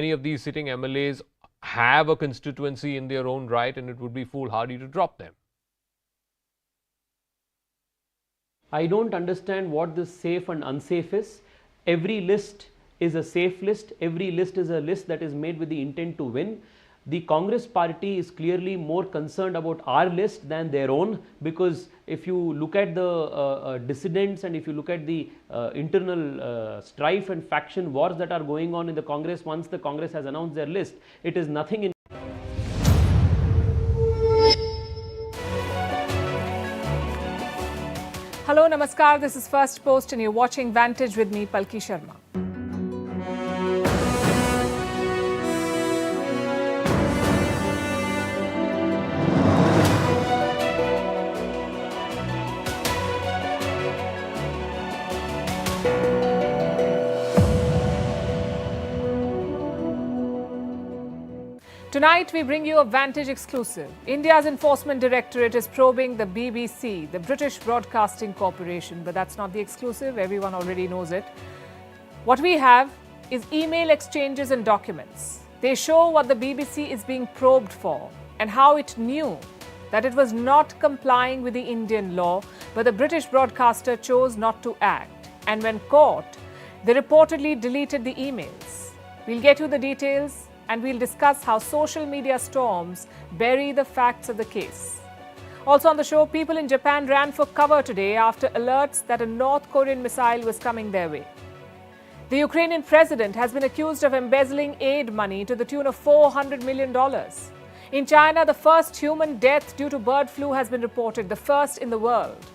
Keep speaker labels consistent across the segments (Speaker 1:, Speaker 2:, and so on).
Speaker 1: Many of these sitting MLAs have a constituency in their own right, and it would be foolhardy to drop them.
Speaker 2: I don't understand what this safe and unsafe is. Every list is a safe list. Every list is a list that is made with the intent to win. The Congress party is clearly more concerned about our list than their own, because if you look at the dissidents and if you look at the internal strife and faction wars that are going on in the Congress, once the Congress has announced their list, it is nothing in.
Speaker 3: Hello, Namaskar. This is First Post and you're watching Vantage with me, Palki Sharma. Tonight, we bring you a Vantage exclusive. India's Enforcement Directorate is probing the BBC, the British Broadcasting Corporation. But that's not the exclusive. Everyone already knows it. What we have is email exchanges and documents. They show what the BBC is being probed for and how it knew that it was not complying with the Indian law, but the British broadcaster chose not to act. And when caught, they reportedly deleted the emails. We'll get you the details, and we'll discuss how social media storms bury the facts of the case. Also on the show, people in Japan ran for cover today after alerts that a North Korean missile was coming their way. The Ukrainian president has been accused of embezzling aid money to the tune of $400 million. In China, the first human death due to bird flu has been reported, the first in the world.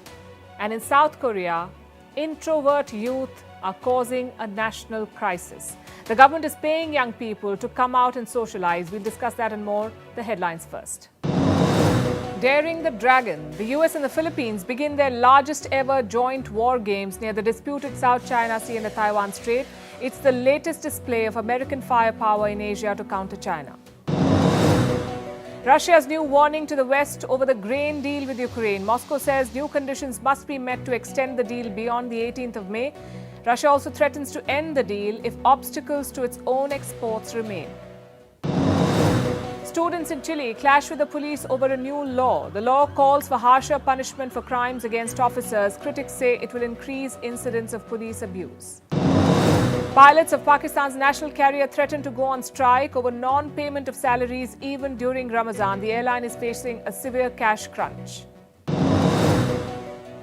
Speaker 3: And in South Korea, introvert youth are causing a national crisis. The government is paying young people to come out and socialize. We'll discuss that and more. The headlines first. Daring the Dragon. The US and the Philippines begin their largest ever joint war games near the disputed South China Sea and the Taiwan Strait. It's the latest display of American firepower in Asia to counter China. Russia's new warning to the West over the grain deal with Ukraine. Moscow says new conditions must be met to extend the deal beyond the 18th of May. Russia also threatens to end the deal if obstacles to its own exports remain. Students in Chile clash with the police over a new law. The law calls for harsher punishment for crimes against officers. Critics say it will increase incidents of police abuse. Pilots of Pakistan's national carrier threaten to go on strike over non-payment of salaries even during Ramadan. The airline is facing a severe cash crunch.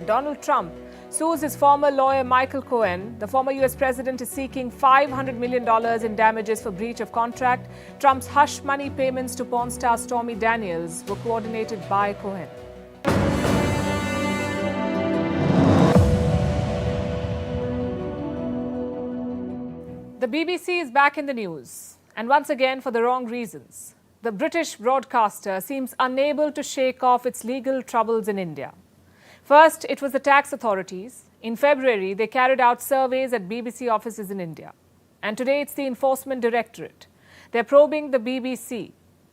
Speaker 3: Donald Trump sues his former lawyer Michael Cohen. The former US president is seeking $500 million in damages for breach of contract. Trump's hush money payments to porn star Stormy Daniels were coordinated by Cohen. The BBC is back in the news, and once again for the wrong reasons. The British broadcaster seems unable to shake off its legal troubles in India. First, it was the tax authorities. In February, they carried out surveys at BBC offices in India. And today, it's the Enforcement Directorate. They're probing the BBC.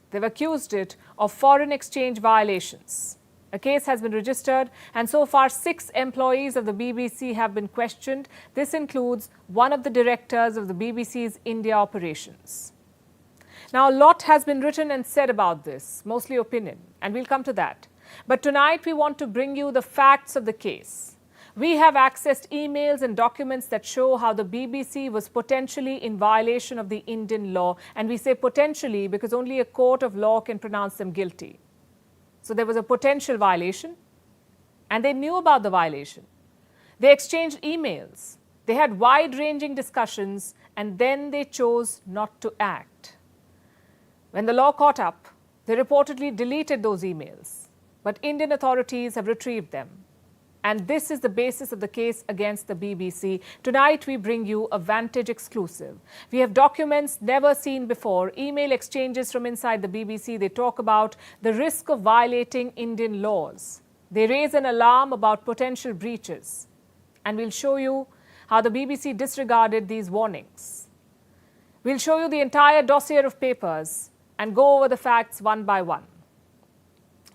Speaker 3: They've accused it of foreign exchange violations. A case has been registered, and so far 6 employees of the BBC have been questioned. This includes one of the directors of the BBC's India operations. Now, a lot has been written and said about this, mostly opinion, and we'll come to that. But tonight, we want to bring you the facts of the case. We have accessed emails and documents that show how the BBC was potentially in violation of the Indian law. And we say potentially because only a court of law can pronounce them guilty. So there was a potential violation, and they knew about the violation. They exchanged emails. They had wide-ranging discussions, and then they chose not to act. When the law caught up, they reportedly deleted those emails. But Indian authorities have retrieved them. And this is the basis of the case against the BBC. Tonight, we bring you a Vantage exclusive. We have documents never seen before, email exchanges from inside the BBC. They talk about the risk of violating Indian laws. They raise an alarm about potential breaches. And we'll show you how the BBC disregarded these warnings. We'll show you the entire dossier of papers and go over the facts one by one.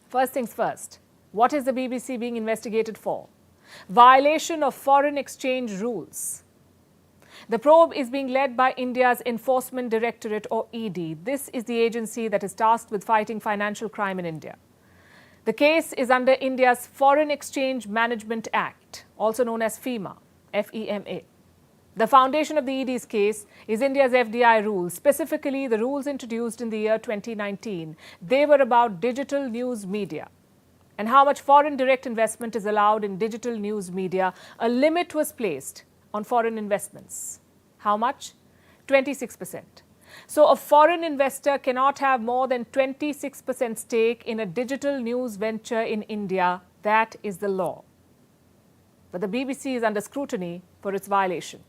Speaker 3: First things first, what is the BBC being investigated for? Violation of foreign exchange rules. The probe is being led by India's Enforcement Directorate, or ED. This is the agency that is tasked with fighting financial crime in India. The case is under India's Foreign Exchange Management Act, also known as FEMA, F-E-M-A. The foundation of the ED's case is India's FDI rules, specifically the rules introduced in the year 2019. They were about digital news media and how much foreign direct investment is allowed in digital news media. A limit was placed on foreign investments. How much? 26%. So a foreign investor cannot have more than 26% stake in a digital news venture in India. That is the law. But the BBC is under scrutiny for its violation.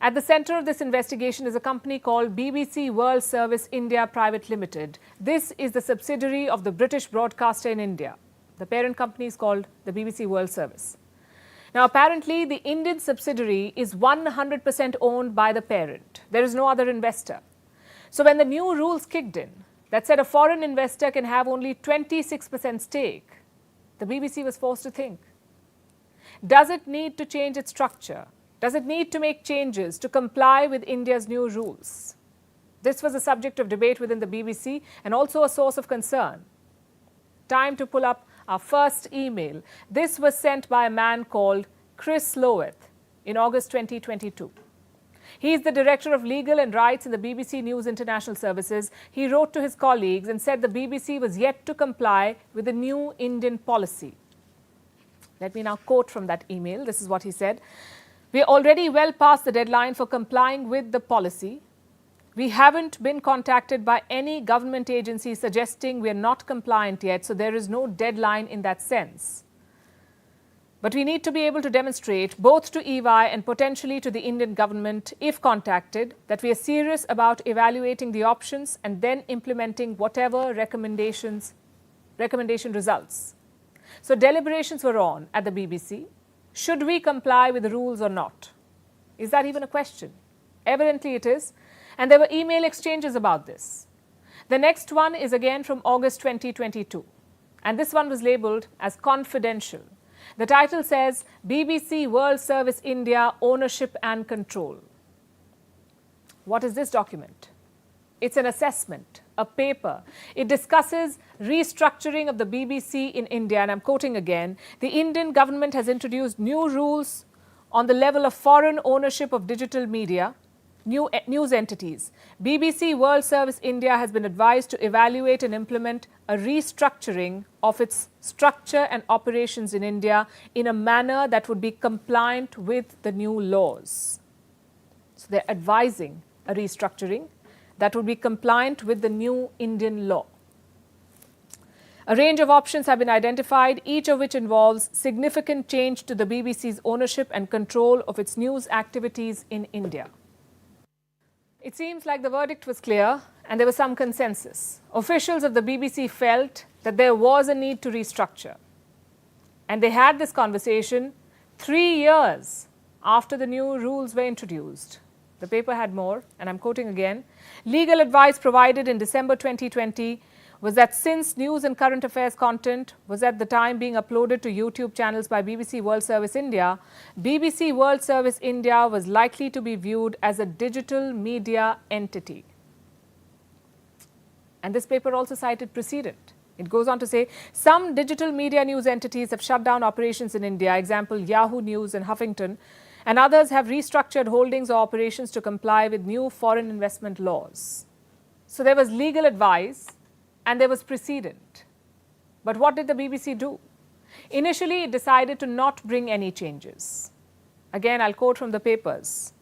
Speaker 3: At the centre of this investigation is a company called BBC World Service India Private Limited. This is the subsidiary of the British broadcaster in India. The parent company is called the BBC World Service. Now, apparently, the Indian subsidiary is 100% owned by the parent. There is no other investor. So when the new rules kicked in that said a foreign investor can have only 26% stake, the BBC was forced to think. Does it need to change its structure? Does it need to make changes to comply with India's new rules? This was a subject of debate within the BBC and also a source of concern. Time to pull up our first email. This was sent by a man called Chris Loweth in August 2022. He is the Director of Legal and Rights in the BBC News International Services. He wrote to his colleagues and said the BBC was yet to comply with the new Indian policy. Let me now quote from that email. This is what he said. We are already well past the deadline for complying with the policy. We haven't been contacted by any government agency suggesting we are not compliant yet, so there is no deadline in that sense. But we need to be able to demonstrate both to EY and potentially to the Indian government, if contacted, that we are serious about evaluating the options and then implementing whatever recommendation results. So deliberations were on at the BBC. Should we comply with the rules or not? Is that even a question? Evidently it is. And there were email exchanges about this. The next one is again from August 2022. And this one was labelled as confidential. The title says, BBC World Service India Ownership and Control. What is this document? It's an assessment, a paper. It discusses restructuring of the BBC in India. And I'm quoting again, the Indian government has introduced new rules on the level of foreign ownership of digital media, new news entities. BBC World Service India has been advised to evaluate and implement a restructuring of its structure and operations in India in a manner that would be compliant with the new laws. So they're advising a restructuring that would be compliant with the new Indian law. A range of options have been identified, each of which involves significant change to the BBC's ownership and control of its news activities in India. It seems like the verdict was clear and there was some consensus. Officials of the BBC felt that there was a need to restructure. And they had this conversation 3 years after the new rules were introduced. The paper had more, and I'm quoting again. Legal advice provided in December 2020 was that since news and current affairs content was at the time being uploaded to YouTube channels by BBC World Service India, BBC World Service India was likely to be viewed as a digital media entity. And this paper also cited precedent. It goes on to say, some digital media news entities have shut down operations in India, example Yahoo News and Huffington, and others have restructured holdings or operations to comply with new foreign investment laws. So there was legal advice and there was precedent. But what did the BBC do? Initially, it decided to not bring any changes. Again, I'll quote from the papers.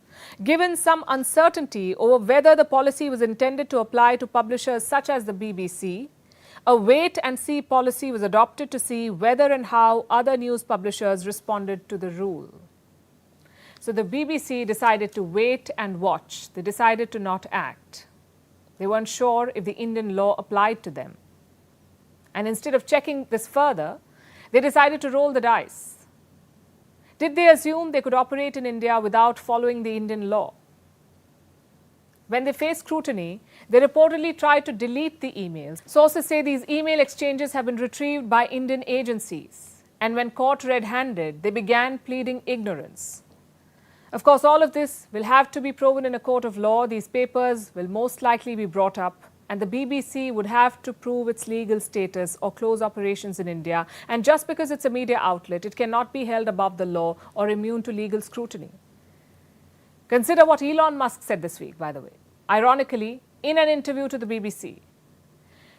Speaker 3: Given some uncertainty over whether the policy was intended to apply to publishers such as the BBC, a wait-and-see policy was adopted to see whether and how other news publishers responded to the rule. So the BBC decided to wait and watch. They decided to not act. They weren't sure if the Indian law applied to them. And instead of checking this further, they decided to roll the dice. Did they assume they could operate in India without following the Indian law? When they faced scrutiny, they reportedly tried to delete the emails. Sources say these email exchanges have been retrieved by Indian agencies. And when caught red-handed, they began pleading ignorance. Of course, all of this will have to be proven in a court of law. These papers will most likely be brought up, and the BBC would have to prove its legal status or close operations in India. And just because it's a media outlet, it cannot be held above the law or immune to legal scrutiny. Consider what Elon Musk said this week, by the way. Ironically, in an interview to the BBC,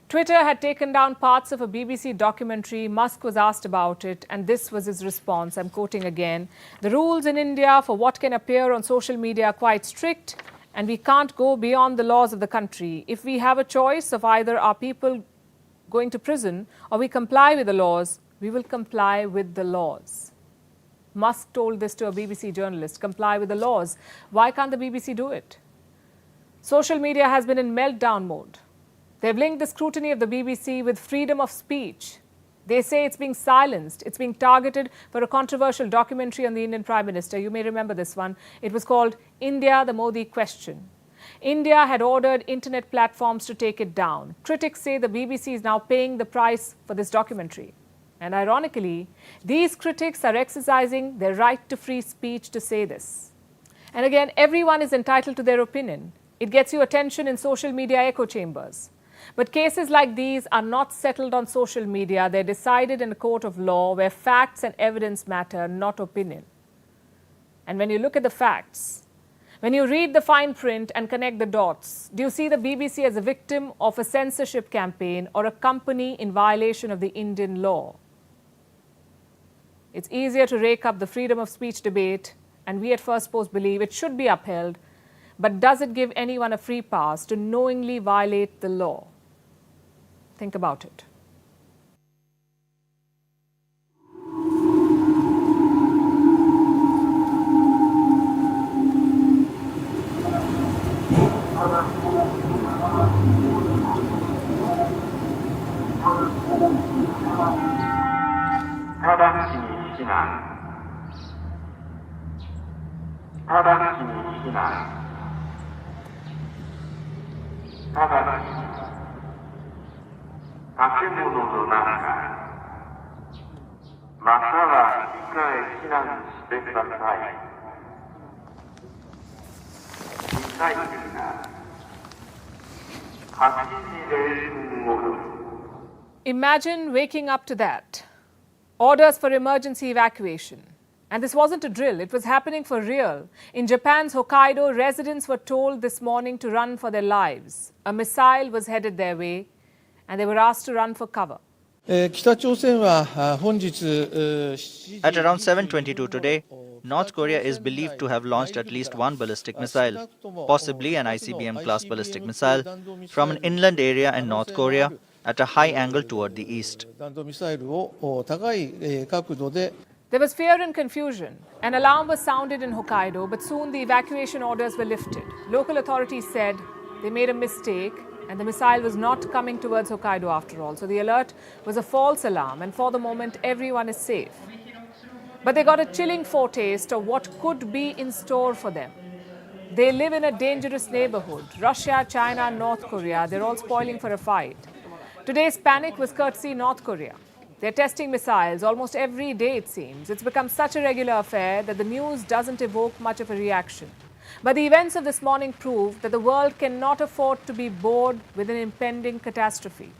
Speaker 3: Twitter had taken down parts of a BBC documentary. Musk was asked about it, and this was his response. I'm quoting again. "The rules in India for what can appear on social media are quite strict, and we can't go beyond the laws of the country. If we have a choice of either our people going to prison or we comply with the laws, we will comply with the laws." Musk told this to a BBC journalist, comply with the laws. Why can't the BBC do it? Social media has been in meltdown mode. They've linked the scrutiny of the BBC with freedom of speech. They say it's being silenced. It's being targeted for a controversial documentary on the Indian Prime Minister. You may remember this one. It was called India, the Modi Question. India had ordered internet platforms to take it down. Critics say the BBC is now paying the price for this documentary. And ironically, these critics are exercising their right to free speech to say this. And again, everyone is entitled to their opinion. It gets you attention in social media echo chambers. But cases like these are not settled on social media. They're decided in a court of law where facts and evidence matter, not opinion. And when you look at the facts, when you read the fine print and connect the dots, do you see the BBC as a victim of a censorship campaign or a company in violation of the Indian law? It's easier to rake up the freedom of speech debate, and we at First Post believe it should be upheld. But does it give anyone a free pass to knowingly violate the law? Think about it. Imagine waking up to that. Orders for emergency evacuation. And this wasn't a drill, it was happening for real. In Japan's Hokkaido, residents were told this morning to run for their lives. A missile was headed their way, and they were asked to run for cover.
Speaker 4: At around 7:22 today, North Korea is believed to have launched at least one ballistic missile, possibly an ICBM-class ballistic missile, from an inland area in North Korea at a high angle toward the east.
Speaker 3: There was fear and confusion. An alarm was sounded in Hokkaido, but soon the evacuation orders were lifted. Local authorities said they made a mistake and the missile was not coming towards Hokkaido after all. So the alert was a false alarm, and for the moment everyone is safe. But they got a chilling foretaste of what could be in store for them. They live in a dangerous neighborhood. Russia, China, and North Korea, they're all spoiling for a fight. Today's panic was courtesy North Korea. They're testing missiles almost every day, it seems. It's become such a regular affair that the news doesn't evoke much of a reaction. But the events of this morning prove that the world cannot afford to be bored with an impending catastrophe.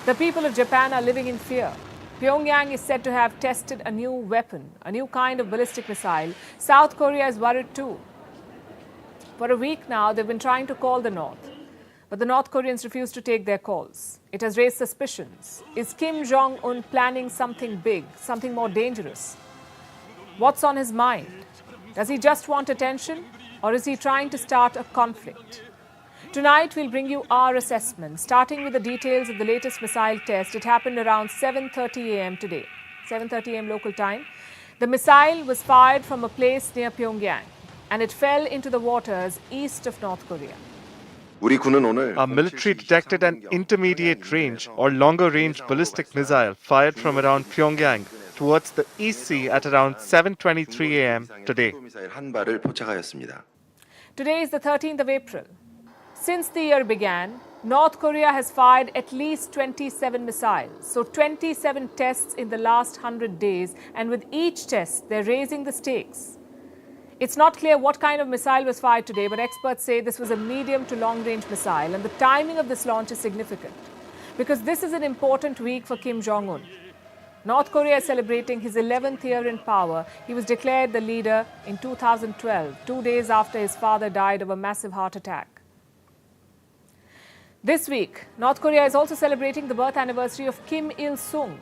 Speaker 3: The people of Japan are living in fear. Pyongyang is said to have tested a new weapon, a new kind of ballistic missile. South Korea is worried too. For a week now, they've been trying to call the North. But the North Koreans refuse to take their calls. It has raised suspicions. Is Kim Jong-un planning something big, something more dangerous? What's on his mind? Does he just want attention, or is he trying to start a conflict? Tonight, we'll bring you our assessment, starting with the details of the latest missile test. It happened around 7:30 a.m. today, 7:30 a.m. local time. The missile was fired from a place near Pyongyang, and it fell into the waters east of North Korea.
Speaker 5: Our military detected an intermediate-range or longer-range ballistic missile fired from around Pyongyang towards the East Sea at around 7:23 a.m. today.
Speaker 3: Today is the 13th of April. Since the year began, North Korea has fired at least 27 missiles. So 27 tests in the last 100 days, and with each test, they're raising the stakes. It's not clear what kind of missile was fired today, but experts say this was a medium to long-range missile, and the timing of this launch is significant because this is an important week for Kim Jong-un. North Korea is celebrating his 11th year in power. He was declared the leader in 2012, 2 days after his father died of a massive heart attack. This week, North Korea is also celebrating the birth anniversary of Kim Il-sung.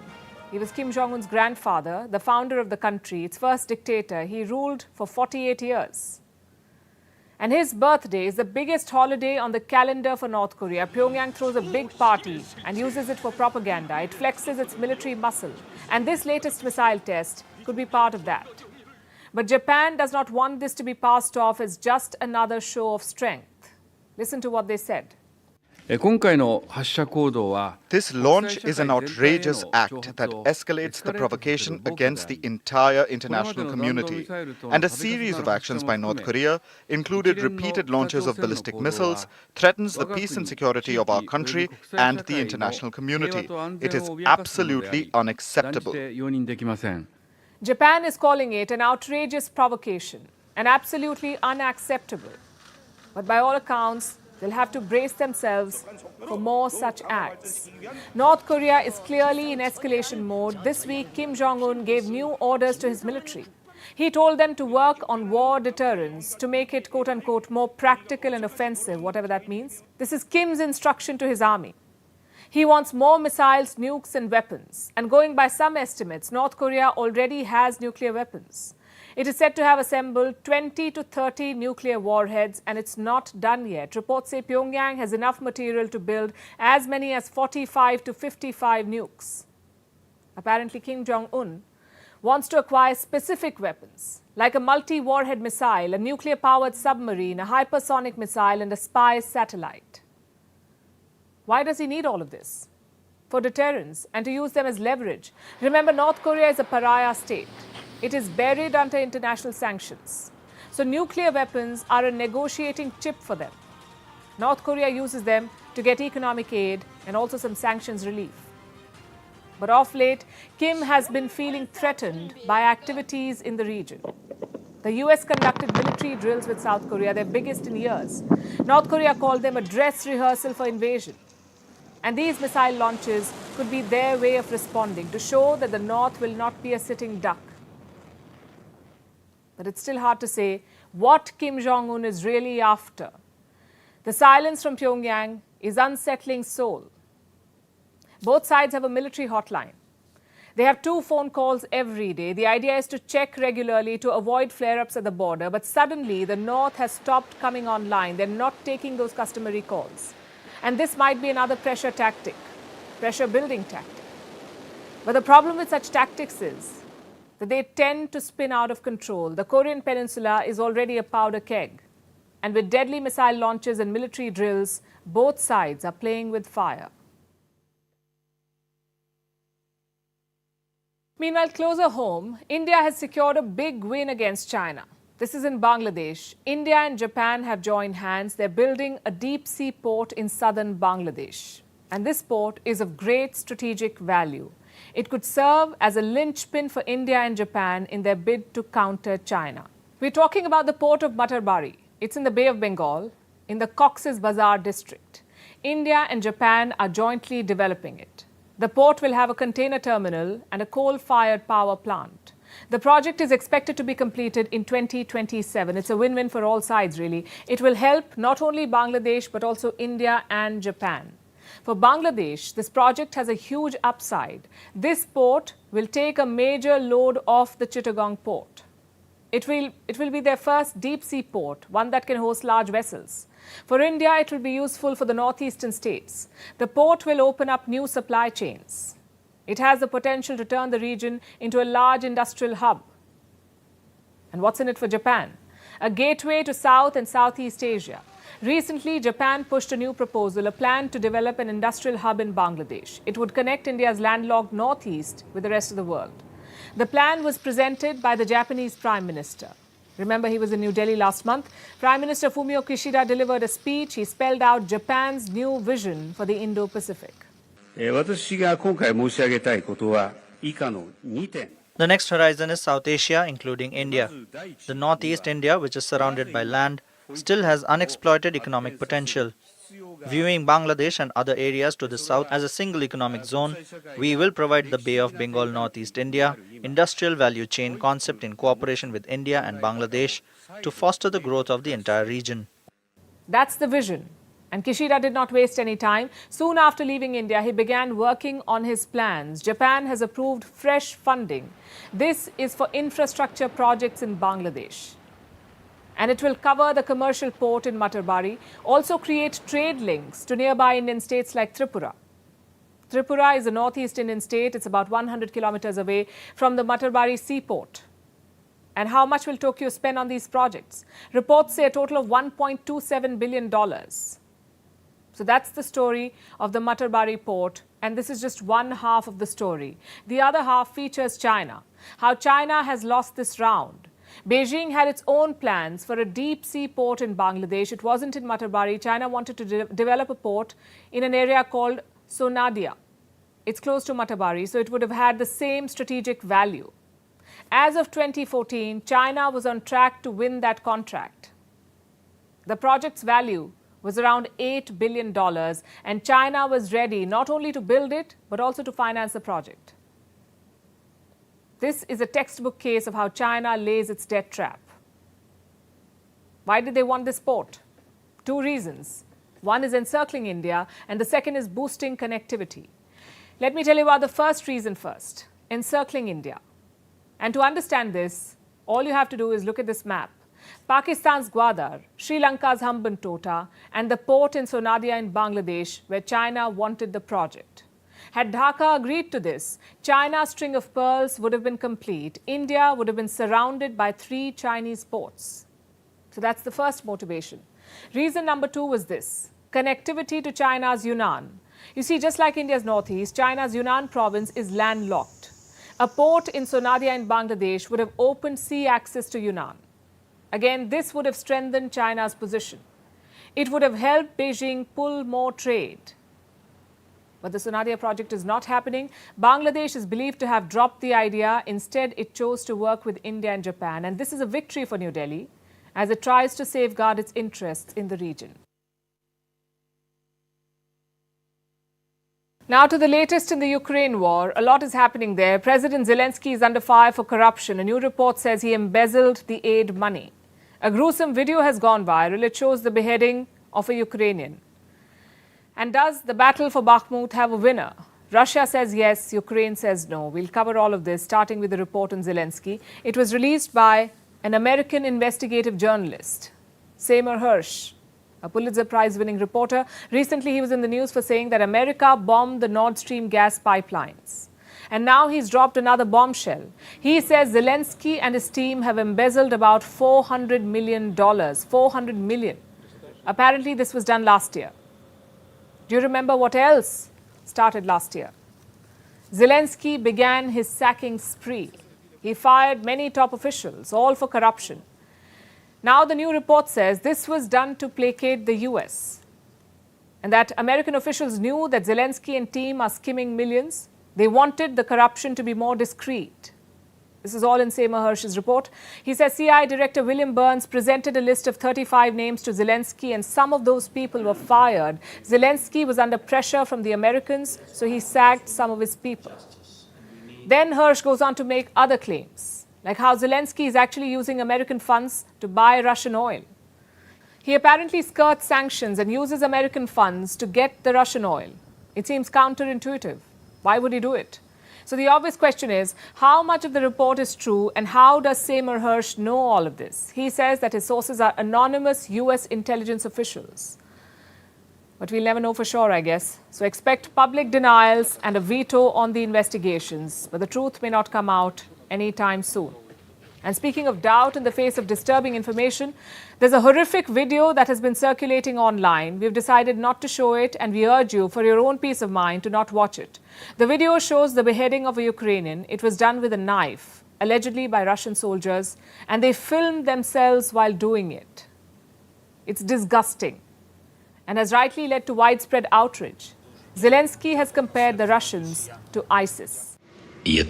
Speaker 3: He was Kim Jong-un's grandfather, the founder of the country, its first dictator. He ruled for 48 years. And his birthday is the biggest holiday on the calendar for North Korea. Pyongyang throws a big party and uses it for propaganda. It flexes its military muscle. And this latest missile test could be part of that. But Japan does not want this to be passed off as just another show of strength. Listen to what they said.
Speaker 6: This launch is an outrageous act that escalates the provocation against the entire international community, and a series of actions by North Korea, included repeated launches of ballistic missiles, threatens the peace and security of our country and the international community. It is absolutely unacceptable.
Speaker 3: Japan is calling it an outrageous provocation and absolutely unacceptable. But by all accounts, they'll have to brace themselves for more such acts. North Korea is clearly in escalation mode. This week, Kim Jong-un gave new orders to his military. He told them to work on war deterrence to make it, quote-unquote, more practical and offensive, whatever that means. This is Kim's instruction to his army. He wants more missiles, nukes and weapons. And going by some estimates, North Korea already has nuclear weapons. It is said to have assembled 20 to 30 nuclear warheads, and it's not done yet. Reports say Pyongyang has enough material to build as many as 45 to 55 nukes. Apparently, Kim Jong-un wants to acquire specific weapons, like a multi-warhead missile, a nuclear-powered submarine, a hypersonic missile, and a spy satellite. Why does he need all of this? For deterrence and to use them as leverage. Remember, North Korea is a pariah state. It is buried under international sanctions. So nuclear weapons are a negotiating chip for them. North Korea uses them to get economic aid and also some sanctions relief. But of late, Kim has been feeling threatened by activities in the region. The US conducted military drills with South Korea, their biggest in years. North Korea called them a dress rehearsal for invasion. And these missile launches could be their way of responding to show that the North will not be a sitting duck. But it's still hard to say what Kim Jong-un is really after. The silence from Pyongyang is unsettling Seoul. Both sides have a military hotline. They have 2 phone calls every day. The idea is to check regularly to avoid flare-ups at the border. But suddenly, the North has stopped coming online. They're not taking those customary calls. And this might be another pressure tactic, pressure-building tactic. But the problem with such tactics is that they tend to spin out of control. The Korean peninsula is already a powder keg. And with deadly missile launches and military drills, both sides are playing with fire. Meanwhile, closer home, India has secured a big win against China. This is in Bangladesh. India and Japan have joined hands. They're building a deep-sea port in southern Bangladesh. And this port is of great strategic value. It could serve as a linchpin for India and Japan in their bid to counter China. We're talking about the port of Matarbari. It's in the Bay of Bengal, in the Cox's Bazar district. India and Japan are jointly developing it. The port will have a container terminal and a coal-fired power plant. The project is expected to be completed in 2027. It's a win-win for all sides, really. It will help not only Bangladesh, but also India and Japan. For Bangladesh, this project has a huge upside. This port will take a major load off the Chittagong port. It will be their first deep-sea port, one that can host large vessels. For India, it will be useful for the northeastern states. The port will open up new supply chains. It has the potential to turn the region into a large industrial hub. And what's in it for Japan? A gateway to South and Southeast Asia. Recently, Japan pushed a new proposal, a plan to develop an industrial hub in Bangladesh. It would connect India's landlocked northeast with the rest of the world. The plan was presented by the Japanese Prime Minister. Remember, he was in New Delhi last month. Prime Minister Fumio Kishida delivered a speech. He spelled out Japan's new vision for the Indo-Pacific.
Speaker 4: The next horizon is South Asia, including India. The Northeast India, which is surrounded by land, still has unexploited economic potential. Viewing Bangladesh and other areas to the south as a single economic zone, we will provide the Bay of Bengal Northeast India industrial value chain concept in cooperation with India and Bangladesh to foster the growth of the entire region.
Speaker 3: That's the vision. And Kishida did not waste any time. Soon after leaving India, he began working on his plans. Japan has approved fresh funding. This is for infrastructure projects in Bangladesh. And it will cover the commercial port in Matarbari, also create trade links to nearby Indian states like Tripura. Tripura is a northeast Indian state. It's about 100 kilometers away from the Matarbari seaport. And how much will Tokyo spend on these projects? Reports say a total of $1.27 billion. So that's the story of the Matarbari port, and this is just one half of the story. The other half features China, how China has lost this round. Beijing had its own plans for a deep sea port in Bangladesh. It wasn't in Matarbari. China wanted to develop a port in an area called Sonadia. It's close to Matarbari, so it would have had the same strategic value. As of 2014, China was on track to win that contract. The project's value was around $8 billion, and China was ready not only to build it, but also to finance the project. This is a textbook case of how China lays its debt trap. Why did they want this port? Two reasons. One is encircling India, and the second is boosting connectivity. Let me tell you about the first reason first, encircling India. And to understand this, all you have to do is look at this map. Pakistan's Gwadar, Sri Lanka's Hambantota, and the port in Sonadia in Bangladesh, where China wanted the project. Had Dhaka agreed to this, China's string of pearls would have been complete. India would have been surrounded by 3 Chinese ports. So that's the first motivation. Reason number 2 was this, connectivity to China's Yunnan. You see, just like India's northeast, China's Yunnan province is landlocked. A port in Sonadia in Bangladesh would have opened sea access to Yunnan. Again, this would have strengthened China's position. It would have helped Beijing pull more trade. But the Sonadia project is not happening. Bangladesh is believed to have dropped the idea. Instead, it chose to work with India and Japan. And this is a victory for New Delhi as it tries to safeguard its interests in the region. Now to the latest in the Ukraine war. A lot is happening there. President Zelensky is under fire for corruption. A new report says he embezzled the aid money. A gruesome video has gone viral. It shows the beheading of a Ukrainian. And does the battle for Bakhmut have a winner? Russia says yes, Ukraine says no. We'll cover all of this, starting with the report on Zelensky. It was released by an American investigative journalist, Seymour Hersh, a Pulitzer Prize-winning reporter. Recently, he was in the news for saying that America bombed the Nord Stream gas pipelines. And now he's dropped another bombshell. He says Zelensky and his team have embezzled about $400 million. $400 million. Apparently, this was done last year. Do you remember what else started last year? Zelensky began his sacking spree. He fired many top officials, all for corruption. Now the new report says this was done to placate the US. And that American officials knew that Zelensky and team are skimming millions. They wanted the corruption to be more discreet. This is all in Seymour Hersh's report. He says CIA Director William Burns presented a list of 35 names to Zelensky, and some of those people were fired. Zelensky was under pressure from the Americans, so he sacked some of his people. Then Hersh goes on to make other claims, like how Zelensky is actually using American funds to buy Russian oil. He apparently skirts sanctions and uses American funds to get the Russian oil. It seems counterintuitive. Why would he do it? So the obvious question is, how much of the report is true, and how does Seymour Hersh know all of this? He says that his sources are anonymous US intelligence officials. But we'll never know for sure, I guess. So expect public denials and a veto on the investigations. But the truth may not come out anytime soon. And speaking of doubt in the face of disturbing information, there's a horrific video that has been circulating online. We've decided not to show it, and we urge you, for your own peace of mind, to not watch it. The video shows the beheading of a Ukrainian. It was done with a knife, allegedly by Russian soldiers, and they filmed themselves while doing it. It's disgusting and has rightly led to widespread outrage. Zelensky has compared the Russians to ISIS.
Speaker 4: There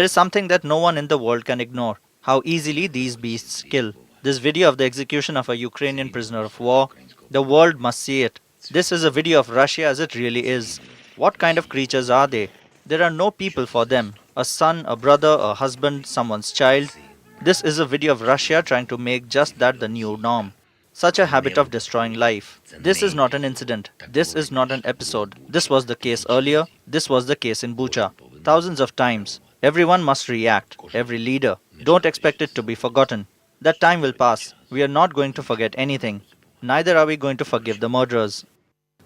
Speaker 4: is something that no one in the world can ignore: how easily these beasts kill. This video of the execution of a Ukrainian prisoner of war, the world must see it. This is a video of Russia as it really is. What kind of creatures are they? There are no people for them. A son, a brother, a husband, someone's child. This is a video of Russia trying to make just that the new norm. Such a habit of destroying life. This is not an incident. This is not an episode. This was the case earlier. This was the case in Bucha. Thousands of times. Everyone must react. Every leader. Don't expect it to be forgotten. That time will pass. We are not going to forget anything. Neither are we going to forgive the murderers.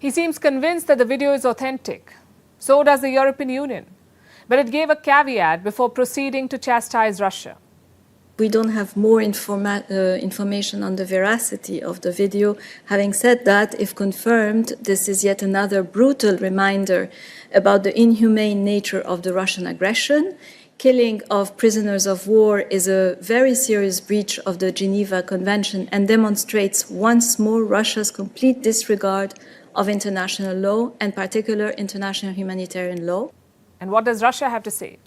Speaker 3: He seems convinced that the video is authentic. So does the European Union. But it gave a caveat before proceeding to chastise Russia.
Speaker 7: We don't have more information on the veracity of the video. Having said that, if confirmed, this is yet another brutal reminder about the inhumane nature of the Russian aggression. Killing of prisoners of war is a very serious breach of the Geneva Convention and demonstrates once more Russia's complete disregard of international law, and particular international humanitarian law.
Speaker 3: And what does Russia have to say?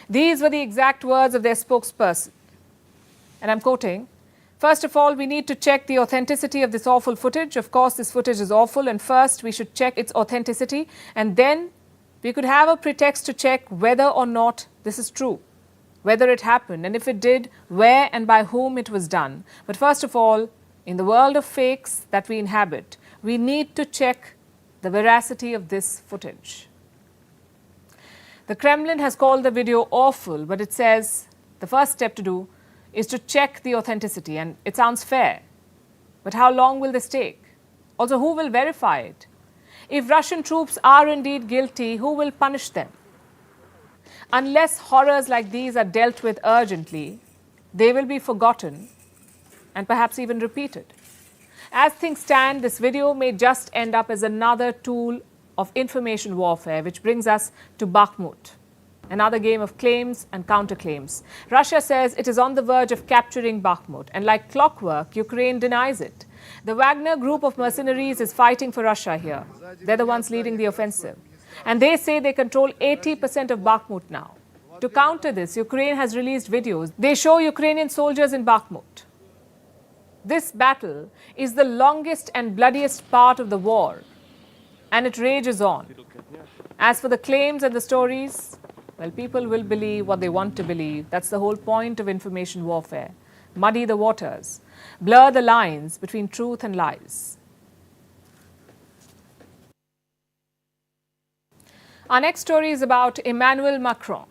Speaker 3: These were the exact words of their spokesperson. And I'm quoting, "First of all, we need to check the authenticity of this awful footage. Of course, this footage is awful, and first we should check its authenticity, and then we could have a pretext to check whether or not this is true, whether it happened, and if it did, where and by whom it was done. But first of all, in the world of fakes that we inhabit, we need to check the veracity of this footage." The Kremlin has called the video awful, but it says the first step to do is to check the authenticity, and it sounds fair. But how long will this take? Also, who will verify it? If Russian troops are indeed guilty, who will punish them? Unless horrors like these are dealt with urgently, they will be forgotten and perhaps even repeated. As things stand, this video may just end up as another tool of information warfare, which brings us to Bakhmut. Another game of claims and counterclaims. Russia says it is on the verge of capturing Bakhmut, and like clockwork, Ukraine denies it. The Wagner group of mercenaries is fighting for Russia here. They're the ones leading the offensive. And they say they control 80% of Bakhmut now. To counter this, Ukraine has released videos. They show Ukrainian soldiers in Bakhmut. This battle is the longest and bloodiest part of the war, and it rages on. As for the claims and the stories, well, people will believe what they want to believe. That's the whole point of information warfare. Muddy the waters, blur the lines between truth and lies. Our next story is about Emmanuel Macron.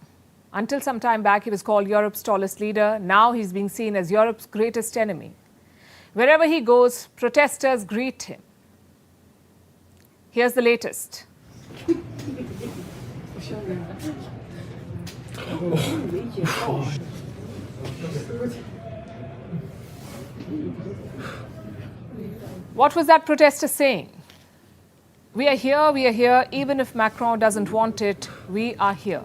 Speaker 3: Until some time back, he was called Europe's tallest leader. Now he's being seen as Europe's greatest enemy. Wherever he goes, protesters greet him. Here's the latest. What was that protester saying? We are here, even if Macron doesn't want it, we are here.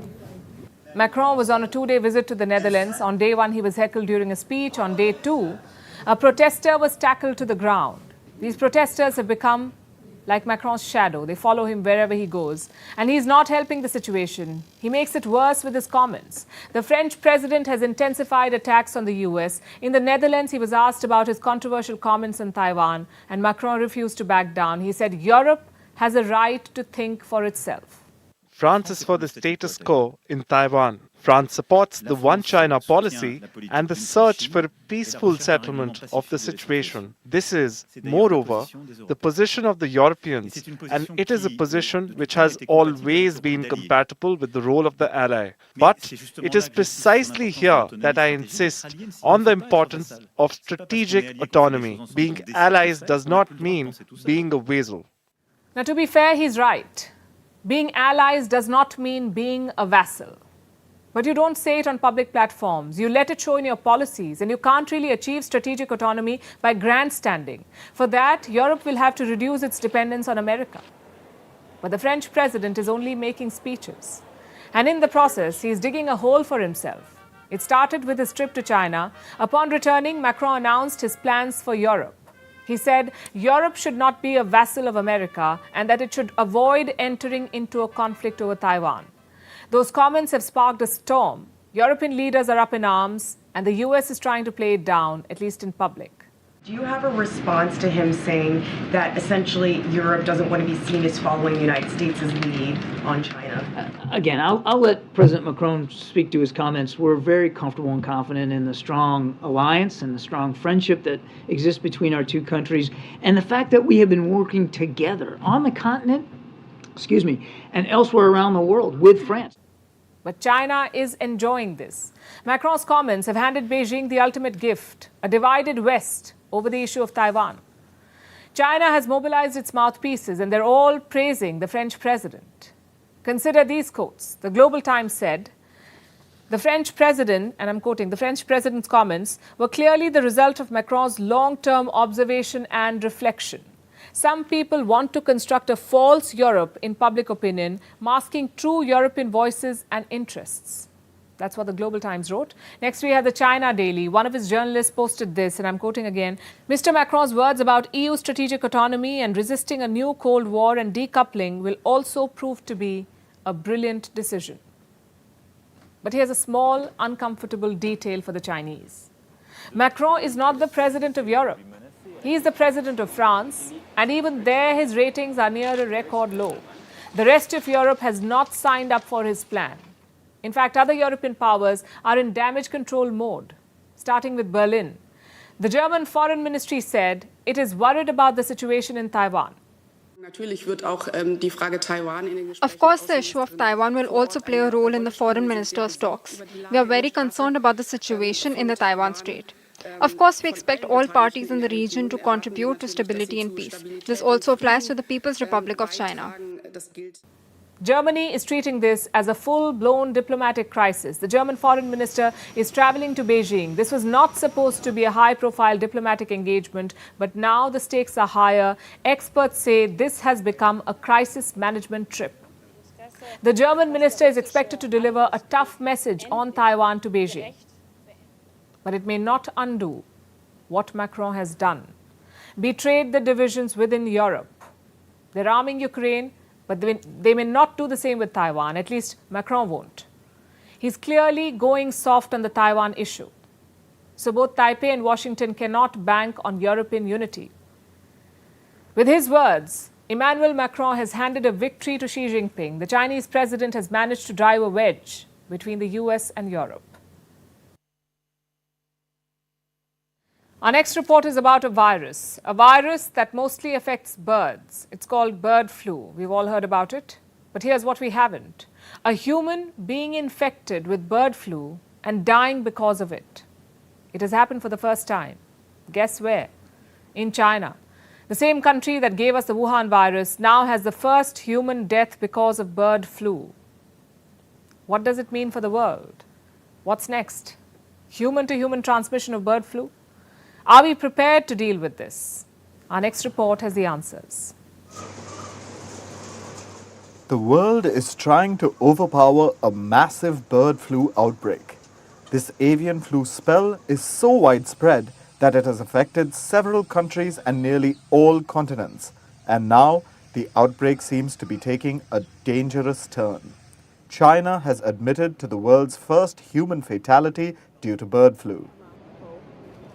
Speaker 3: Macron was on a 2-day visit to the Netherlands. On day 1, he was heckled during a speech. On day 2, a protester was tackled to the ground. These protesters have become like Macron's shadow. They follow him wherever he goes. And he's not helping the situation. He makes it worse with his comments. The French president has intensified attacks on the US. In the Netherlands, he was asked about his controversial comments on Taiwan, and Macron refused to back down. He said Europe has a right to think for itself.
Speaker 5: France is for the status quo in Taiwan. France supports the One China policy and the search for a peaceful settlement of the situation. This is, moreover, the position of the Europeans, and it is a position which has always been compatible with the role of the ally. But it is precisely here that I insist on the importance of strategic autonomy. Being allies does not mean being a vassal.
Speaker 3: Now, to be fair, he's right. Being allies does not mean being a vassal. But you don't say it on public platforms. You let it show in your policies, and you can't really achieve strategic autonomy by grandstanding. For that, Europe will have to reduce its dependence on America. But the French president is only making speeches. And in the process, he's digging a hole for himself. It started with his trip to China. Upon returning, Macron announced his plans for Europe. He said Europe should not be a vassal of America and that it should avoid entering into a conflict over Taiwan. Those comments have sparked a storm. European leaders are up in arms, and the US is trying to play it down, at least in public.
Speaker 8: Do you have a response to him saying that essentially Europe doesn't want to be seen as following the United States' lead on China?
Speaker 9: Again, I'll let President Macron speak to his comments. We're very comfortable and confident in the strong alliance and the strong friendship that exists between our two countries, and the fact that we have been working together on the continent, and elsewhere around the world with France.
Speaker 3: But China is enjoying this. Macron's comments have handed Beijing the ultimate gift, a divided West over the issue of Taiwan. China has mobilized its mouthpieces, and they're all praising the French president. Consider these quotes. The Global Times said, the French president, and I'm quoting, the French president's comments were clearly the result of Macron's long-term observation and reflection. Some people want to construct a false Europe in public opinion, masking true European voices and interests. That's what the Global Times wrote. Next, we have the China Daily. One of his journalists posted this, and I'm quoting again. Mr. Macron's words about EU strategic autonomy and resisting a new Cold War and decoupling will also prove to be a brilliant decision. But here's a small, uncomfortable detail for the Chinese. Macron is not the president of Europe. He is the president of France, and even there his ratings are near a record low. The rest of Europe has not signed up for his plan. In fact, other European powers are in damage control mode, starting with Berlin. The German Foreign Ministry said it is worried about the situation in Taiwan.
Speaker 10: Of course, the issue of Taiwan will also play a role in the foreign ministers' talks. We are very concerned about the situation in the Taiwan Strait. Of course, we expect all parties in the region to contribute to stability and peace. This also applies to the People's Republic of China.
Speaker 3: Germany is treating this as a full-blown diplomatic crisis. The German foreign minister is traveling to Beijing. This was not supposed to be a high-profile diplomatic engagement, but now the stakes are higher. Experts say this has become a crisis management trip. The German minister is expected to deliver a tough message on Taiwan to Beijing. But it may not undo what Macron has done. Betrayed the divisions within Europe. They're arming Ukraine, but they may not do the same with Taiwan. At least Macron won't. He's clearly going soft on the Taiwan issue. So both Taipei and Washington cannot bank on European unity. With his words, Emmanuel Macron has handed a victory to Xi Jinping. The Chinese president has managed to drive a wedge between the US and Europe. Our next report is about a virus that mostly affects birds. It's called bird flu. We've all heard about it. But here's what we haven't. A human being infected with bird flu and dying because of it. It has happened for the first time. Guess where? In China. The same country that gave us the Wuhan virus now has the first human death because of bird flu. What does it mean for the world? What's next? Human-to-human transmission of bird flu? Are we prepared to deal with this? Our next report has the answers.
Speaker 11: The world is trying to overpower a massive bird flu outbreak. This avian flu spell is so widespread that it has affected several countries and nearly all continents. And now, the outbreak seems to be taking a dangerous turn. China has admitted to the world's first human fatality due to bird flu.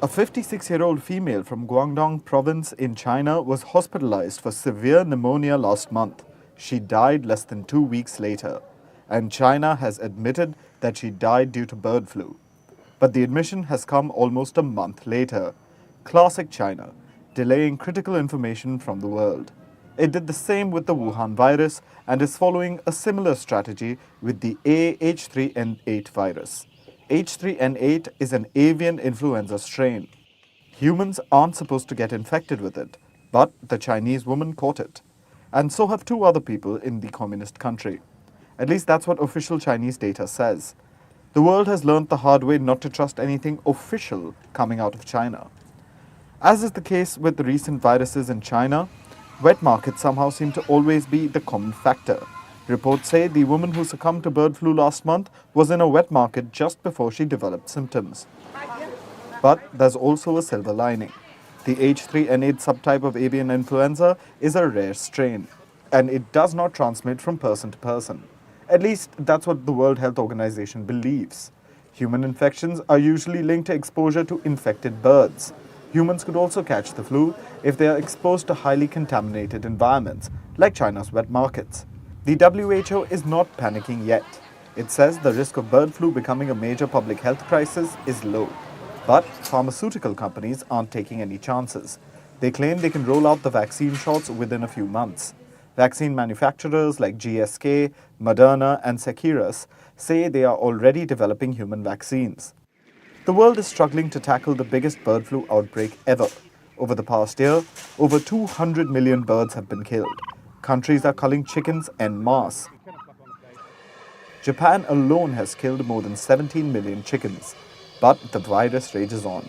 Speaker 11: A 56-year-old female from Guangdong province in China was hospitalized for severe pneumonia last month. She died less than 2 weeks later, and China has admitted that she died due to bird flu. But the admission has come almost a month later. Classic China, delaying critical information from the world. It did the same with the Wuhan virus and is following a similar strategy with the H3N8 virus. H3N8 is an avian influenza strain. Humans aren't supposed to get infected with it, but the Chinese woman caught it. And so have 2 other people in the communist country. At least that's what official Chinese data says. The world has learned the hard way not to trust anything official coming out of China. As is the case with the recent viruses in China, wet markets somehow seem to always be the common factor. Reports say the woman who succumbed to bird flu last month was in a wet market just before she developed symptoms. But there's also a silver lining. The H3N8 subtype of avian influenza is a rare strain, and it does not transmit from person to person. At least that's what the World Health Organization believes. Human infections are usually linked to exposure to infected birds. Humans could also catch the flu if they are exposed to highly contaminated environments, like China's wet markets. The WHO is not panicking yet. It says the risk of bird flu becoming a major public health crisis is low. But pharmaceutical companies aren't taking any chances. They claim they can roll out the vaccine shots within a few months. Vaccine manufacturers like GSK, Moderna and Seqirus say they are already developing human vaccines. The world is struggling to tackle the biggest bird flu outbreak ever. Over the past year, over 200 million birds have been killed. Countries are culling chickens en masse. Japan alone has killed more than 17 million chickens. But the virus rages on.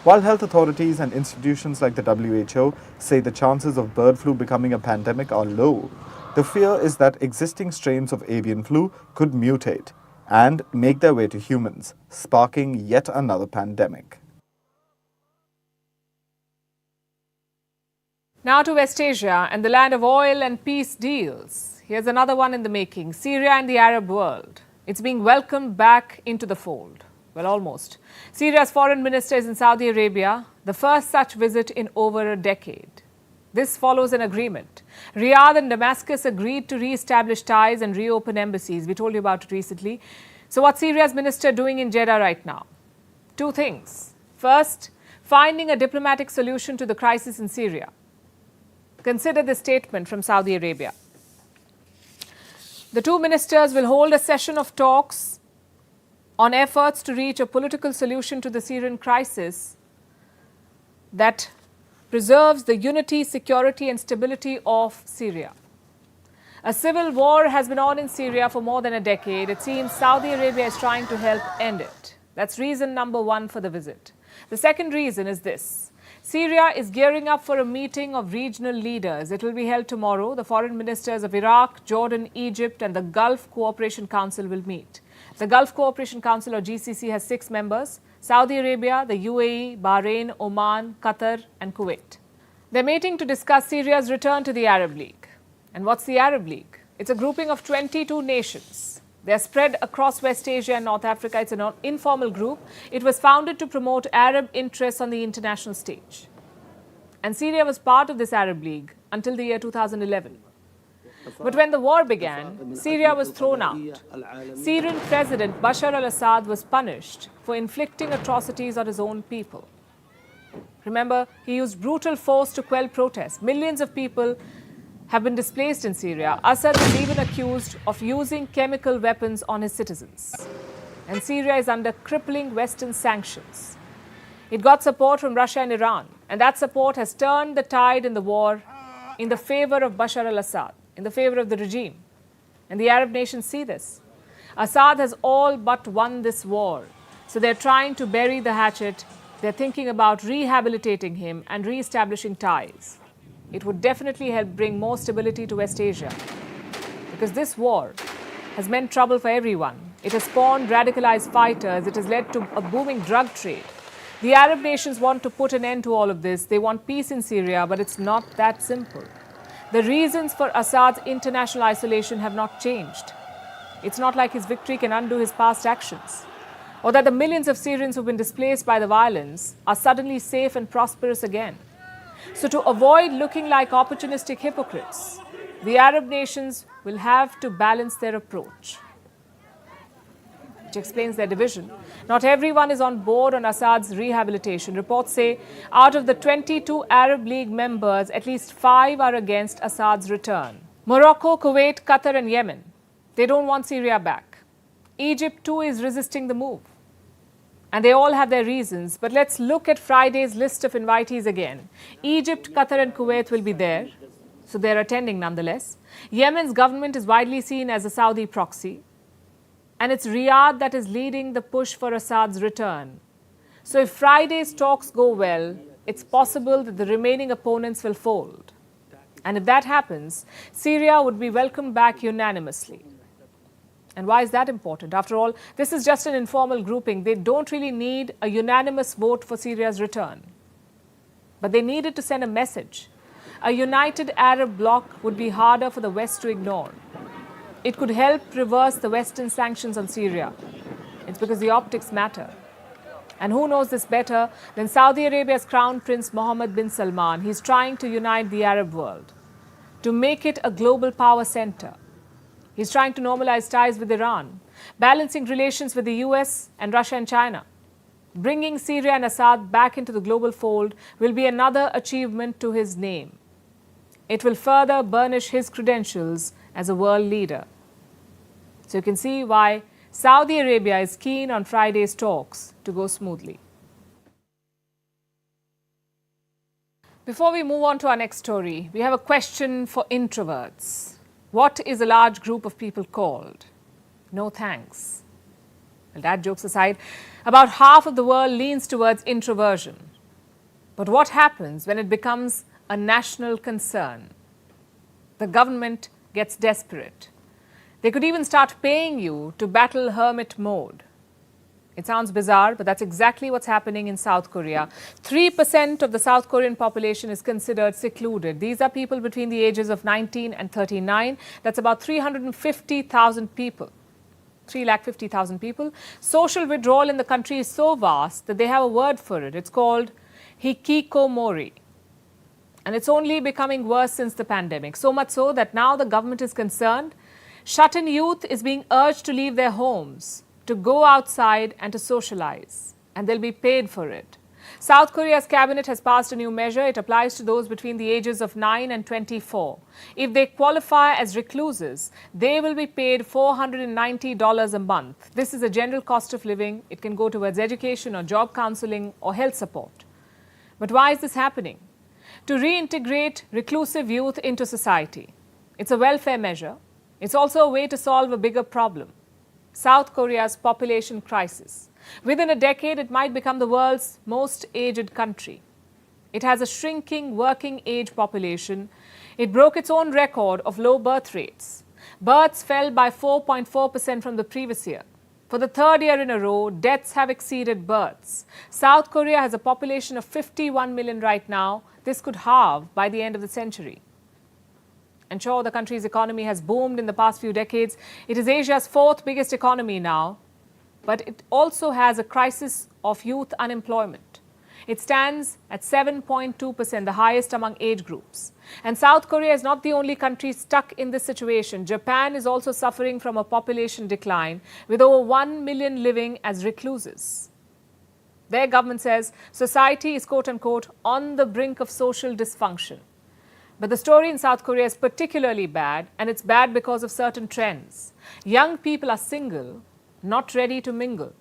Speaker 11: While health authorities and institutions like the WHO say the chances of bird flu becoming a pandemic are low, the fear is that existing strains of avian flu could mutate and make their way to humans, sparking yet another pandemic.
Speaker 3: Now to West Asia and the land of oil and peace deals. Here's another one in the making, Syria and the Arab world. It's being welcomed back into the fold. Well, almost. Syria's foreign minister is in Saudi Arabia, the first such visit in over a decade. This follows an agreement. Riyadh and Damascus agreed to re-establish ties and reopen embassies. We told you about it recently. So what's Syria's minister doing in Jeddah right now? Two things. First, finding a diplomatic solution to the crisis in Syria. Consider this statement from Saudi Arabia. The two ministers will hold a session of talks on efforts to reach a political solution to the Syrian crisis that preserves the unity, security and stability of Syria. A civil war has been on in Syria for more than a decade. It seems Saudi Arabia is trying to help end it. That's reason number one for the visit. The second reason is this. Syria is gearing up for a meeting of regional leaders. It will be held tomorrow. The foreign ministers of Iraq, Jordan, Egypt and the Gulf Cooperation Council will meet. The Gulf Cooperation Council, or GCC, has 6 members: Saudi Arabia, the UAE, Bahrain, Oman, Qatar and Kuwait. They're meeting to discuss Syria's return to the Arab League. And what's the Arab League? It's a grouping of 22 nations. They're spread across West Asia and North Africa. It's an informal group. It was founded to promote Arab interests on the international stage. And Syria was part of this Arab League until the year 2011. But when the war began, Syria was thrown out. Syrian President Bashar al-Assad was punished for inflicting atrocities on his own people. Remember, he used brutal force to quell protests. Millions of people have been displaced in Syria. Assad is even accused of using chemical weapons on his citizens. And Syria is under crippling Western sanctions. It got support from Russia and Iran, and that support has turned the tide in the war in the favor of Bashar al-Assad, in the favor of the regime. And the Arab nations see this. Assad has all but won this war. So they're trying to bury the hatchet. They're thinking about rehabilitating him and re-establishing ties. It would definitely help bring more stability to West Asia. Because this war has meant trouble for everyone. It has spawned radicalized fighters. It has led to a booming drug trade. The Arab nations want to put an end to all of this. They want peace in Syria, but it's not that simple. The reasons for Assad's international isolation have not changed. It's not like his victory can undo his past actions, or that the millions of Syrians who've been displaced by the violence are suddenly safe and prosperous again. So to avoid looking like opportunistic hypocrites, the Arab nations will have to balance their approach, which explains their division. Not everyone is on board on Assad's rehabilitation. Reports say out of the 22 Arab League members, at least 5 are against Assad's return. Morocco, Kuwait, Qatar and Yemen, they don't want Syria back. Egypt too is resisting the move. And they all have their reasons. But let's look at Friday's list of invitees again. Egypt, Qatar and Kuwait will be there. So they're attending nonetheless. Yemen's government is widely seen as a Saudi proxy. And it's Riyadh that is leading the push for Assad's return. So if Friday's talks go well, it's possible that the remaining opponents will fold. And if that happens, Syria would be welcomed back unanimously. And why is that important? After all, this is just an informal grouping. They don't really need a unanimous vote for Syria's return. But they needed to send a message. A united Arab bloc would be harder for the West to ignore. It could help reverse the Western sanctions on Syria. It's because the optics matter. And who knows this better than Saudi Arabia's Crown Prince Mohammed bin Salman? He's trying to unite the Arab world, to make it a global power center. He's trying to normalize ties with Iran, balancing relations with the US and Russia and China. Bringing Syria and Assad back into the global fold will be another achievement to his name. It will further burnish his credentials as a world leader. So you can see why Saudi Arabia is keen on Friday's talks to go smoothly. Before we move on to our next story, we have a question for introverts. What is a large group of people called? No thanks. Well, that jokes aside, about half of the world leans towards introversion. But what happens when it becomes a national concern? The government gets desperate. They could even start paying you to battle hermit mode. It sounds bizarre, but that's exactly what's happening in South Korea. 3% of the South Korean population is considered secluded. These are people between the ages of 19 and 39. That's about 350,000 people. 350,000 people. Social withdrawal in the country is so vast that they have a word for it. It's called hikikomori. And it's only becoming worse since the pandemic. So much so that now the government is concerned. Shut-in youth is being urged to leave their homes, to go outside and to socialize. And they'll be paid for it. South Korea's cabinet has passed a new measure. It applies to those between the ages of 9 and 24. If they qualify as recluses, they will be paid $490 a month. This is a general cost of living. It can go towards education or job counseling or health support. But why is this happening? To reintegrate reclusive youth into society. It's a welfare measure. It's also a way to solve a bigger problem. South Korea's population crisis. Within a decade, it might become the world's most aged country. It has a shrinking working age population. It broke its own record of low birth rates. Births fell by 4.4% from the previous year. For the third year in a row, deaths have exceeded births. South Korea has a population of 51 million right now. This could halve by the end of the century. And sure, the country's economy has boomed in the past few decades. It is Asia's fourth biggest economy now. But it also has a crisis of youth unemployment. It stands at 7.2%, the highest among age groups. And South Korea is not the only country stuck in this situation. Japan is also suffering from a population decline, with over 1 million living as recluses. Their government says society is, quote unquote, on the brink of social dysfunction. But the story in South Korea is particularly bad, and it's bad because of certain trends. Young people are single, not ready to mingle.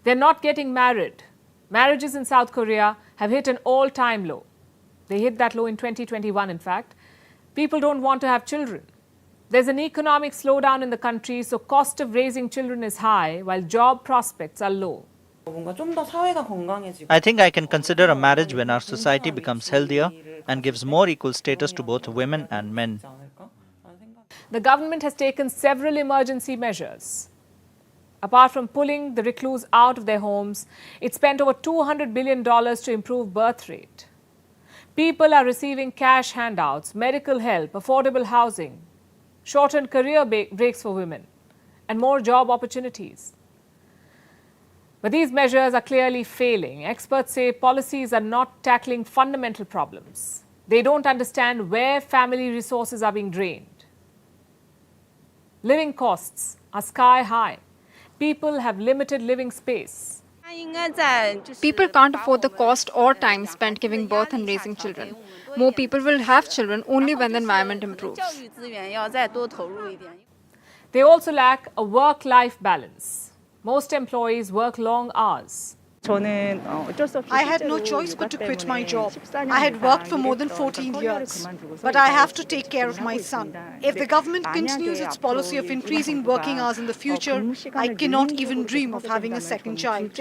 Speaker 3: They're not getting married. Marriages in South Korea have hit an all-time low. They hit that low in 2021, in fact. People don't want to have children. There's an economic slowdown in the country, so cost of raising children is high, while job prospects are low.
Speaker 4: I think I can consider a marriage when our society becomes healthier and gives more equal status to both women and men.
Speaker 3: The government has taken several emergency measures. Apart from pulling the recluse out of their homes, it spent over $200 billion to improve birth rate. People are receiving cash handouts, medical help, affordable housing, shortened career breaks for women, and more job opportunities. But these measures are clearly failing. Experts say policies are not tackling fundamental problems. They don't understand where family resources are being drained. Living costs are sky high. People have limited living space.
Speaker 10: People can't afford the cost or time spent giving birth and raising children. More people will have children only when the environment improves.
Speaker 3: They also lack a work-life balance. Most employees work long hours.
Speaker 12: I had no choice but to quit my job. I had worked for more than 14 years, but I have to take care of my son. If the government continues its policy of increasing working hours in the future, I cannot even dream of having a second child.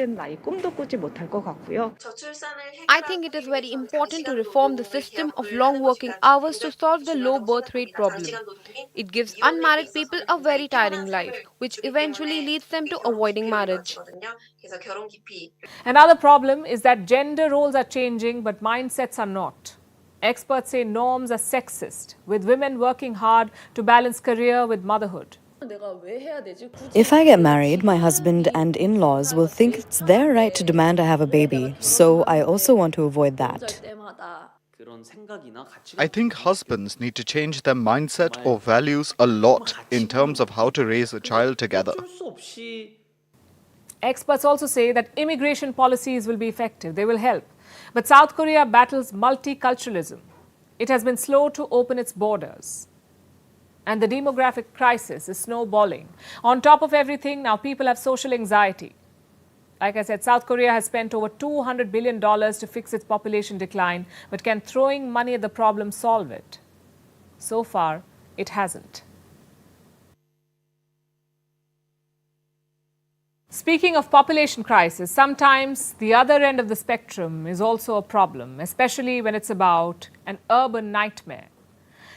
Speaker 13: I think it is very important to reform the system of long working hours to solve the low birth rate problem. It gives unmarried people a very tiring life, which eventually leads them to avoiding marriage.
Speaker 3: Another problem is that gender roles are changing, but mindsets are not. Experts say norms are sexist, with women working hard to balance career with motherhood.
Speaker 14: If I get married, my husband and in-laws will think it's their right to demand I have a baby, so I also want to avoid that.
Speaker 6: I think husbands need to change their mindset or values a lot in terms of how to raise a child together.
Speaker 3: Experts also say that immigration policies will be effective. They will help. But South Korea battles multiculturalism. It has been slow to open its borders. And the demographic crisis is snowballing. On top of everything, now people have social anxiety. Like I said, South Korea has spent over $200 billion to fix its population decline, but can throwing money at the problem solve it? So far, it hasn't. Speaking of population crisis, sometimes the other end of the spectrum is also a problem, especially when it's about an urban nightmare.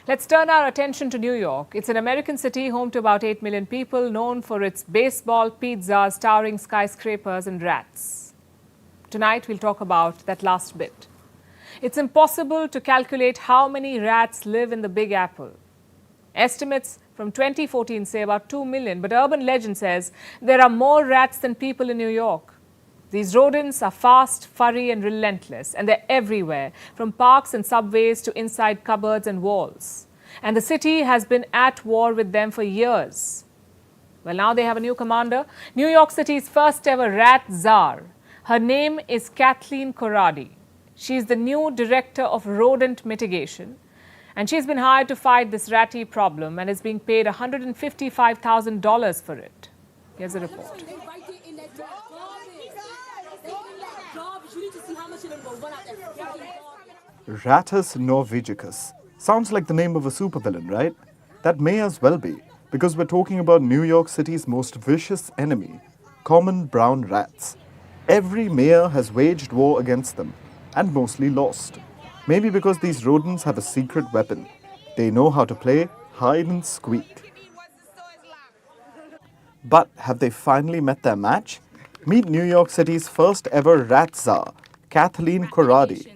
Speaker 3: Let's turn our attention to New York. It's an American city home to about 8 million people, known for its baseball, pizzas, towering skyscrapers and rats. Tonight, we'll talk about that last bit. It's impossible to calculate how many rats live in the Big Apple. Estimates from 2014 say about 2 million, but urban legend says there are more rats than people in New York. These rodents are fast, furry and relentless, and they're everywhere, from parks and subways to inside cupboards and walls. And the city has been at war with them for years. Well, now they have a new commander, New York City's first ever rat czar. Her name is Kathleen Corradi. She's the new director of rodent mitigation. And she's been hired to fight this ratty problem and is being paid $155,000 for it. Here's a report.
Speaker 11: Rattus norvegicus. Sounds like the name of a supervillain, right? That may as well be, because we're talking about New York City's most vicious enemy, common brown rats. Every mayor has waged war against them, and mostly lost. Maybe because these rodents have a secret weapon. They know how to play hide and squeak. But have they finally met their match? Meet New York City's first ever rat czar, Kathleen Corradi.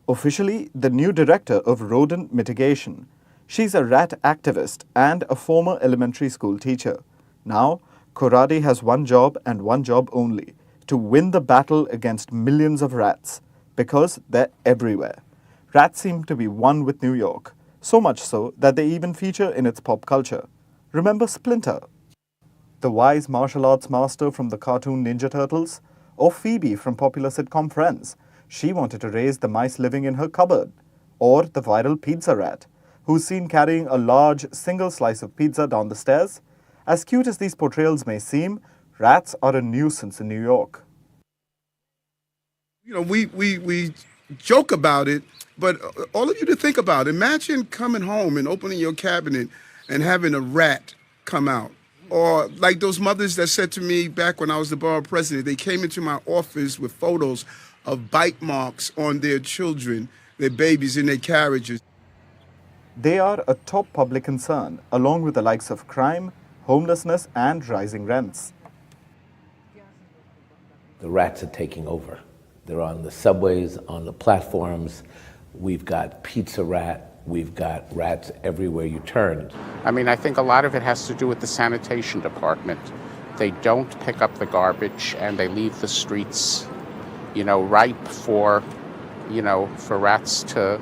Speaker 11: Officially, the new director of rodent mitigation. She's a rat activist and a former elementary school teacher. Now, Corradi has one job and one job only, to win the battle against millions of rats, because they're everywhere. Rats seem to be one with New York, so much so that they even feature in its pop culture. Remember Splinter, the wise martial arts master from the cartoon Ninja Turtles? Or Phoebe from popular sitcom Friends? She wanted to raise the mice living in her cupboard. Or the viral pizza rat, who's seen carrying a large single slice of pizza down the stairs. As cute as these portrayals may seem, rats are a nuisance in New York.
Speaker 15: You know, we joke about it, but all of you to think about, imagine coming home and opening your cabinet and having a rat come out. Or like those mothers that said to me back when I was the borough president, they came into my office with photos of bite marks on their children, their babies in their carriages.
Speaker 11: They are a top public concern, along with the likes of crime, homelessness and rising rents.
Speaker 16: The rats are taking over. They're on the subways, on the platforms. We've got pizza rat. We've got rats everywhere you turn.
Speaker 17: I mean, I think a lot of it has to do with the sanitation department. They don't pick up the garbage and they leave the streets, you know, ripe for, you know, for rats to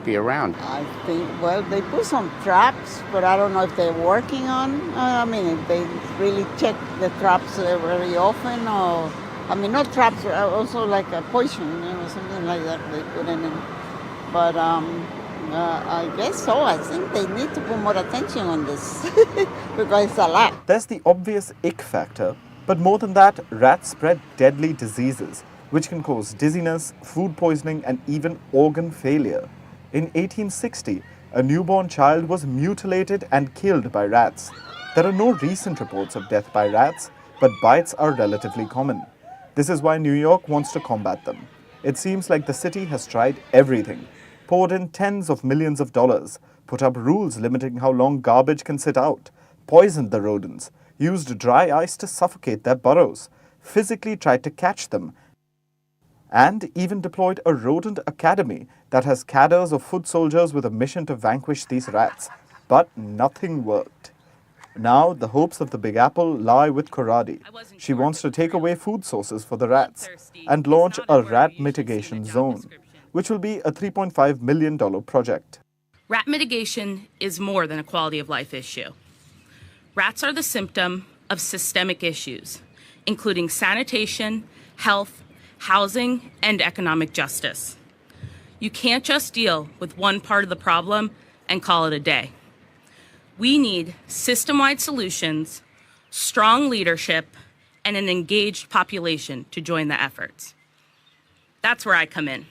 Speaker 17: be around.
Speaker 18: I think, well, they put some traps, but I don't know if they're working on. I mean, if they really check the traps very often, or, I mean, not traps, also like a poison, you know, something like that they put in it. But I guess so. I think they need to put more attention on this because it's a lot.
Speaker 11: There's the obvious ick factor, but more than that, rats spread deadly diseases, which can cause dizziness, food poisoning, and even organ failure. In 1860, a newborn child was mutilated and killed by rats. There are no recent reports of death by rats, but bites are relatively common. This is why New York wants to combat them. It seems like the city has tried everything, poured in tens of millions of dollars, put up rules limiting how long garbage can sit out, poisoned the rodents, used dry ice to suffocate their burrows, physically tried to catch them, and even deployed a rodent academy that has cadres of foot soldiers with a mission to vanquish these rats. But nothing worked. Now, the hopes of the Big Apple lie with Koradi. She wants to take away food sources for the rats and launch a rat mitigation zone, which will be a $3.5 million project.
Speaker 19: Rat mitigation is more than a quality of life issue. Rats are the symptom of systemic issues, including sanitation, health, housing, and economic justice. You can't just deal with one part of the problem and call it a day. We need system-wide solutions, strong leadership, and an engaged population to join the efforts. That's where I come in.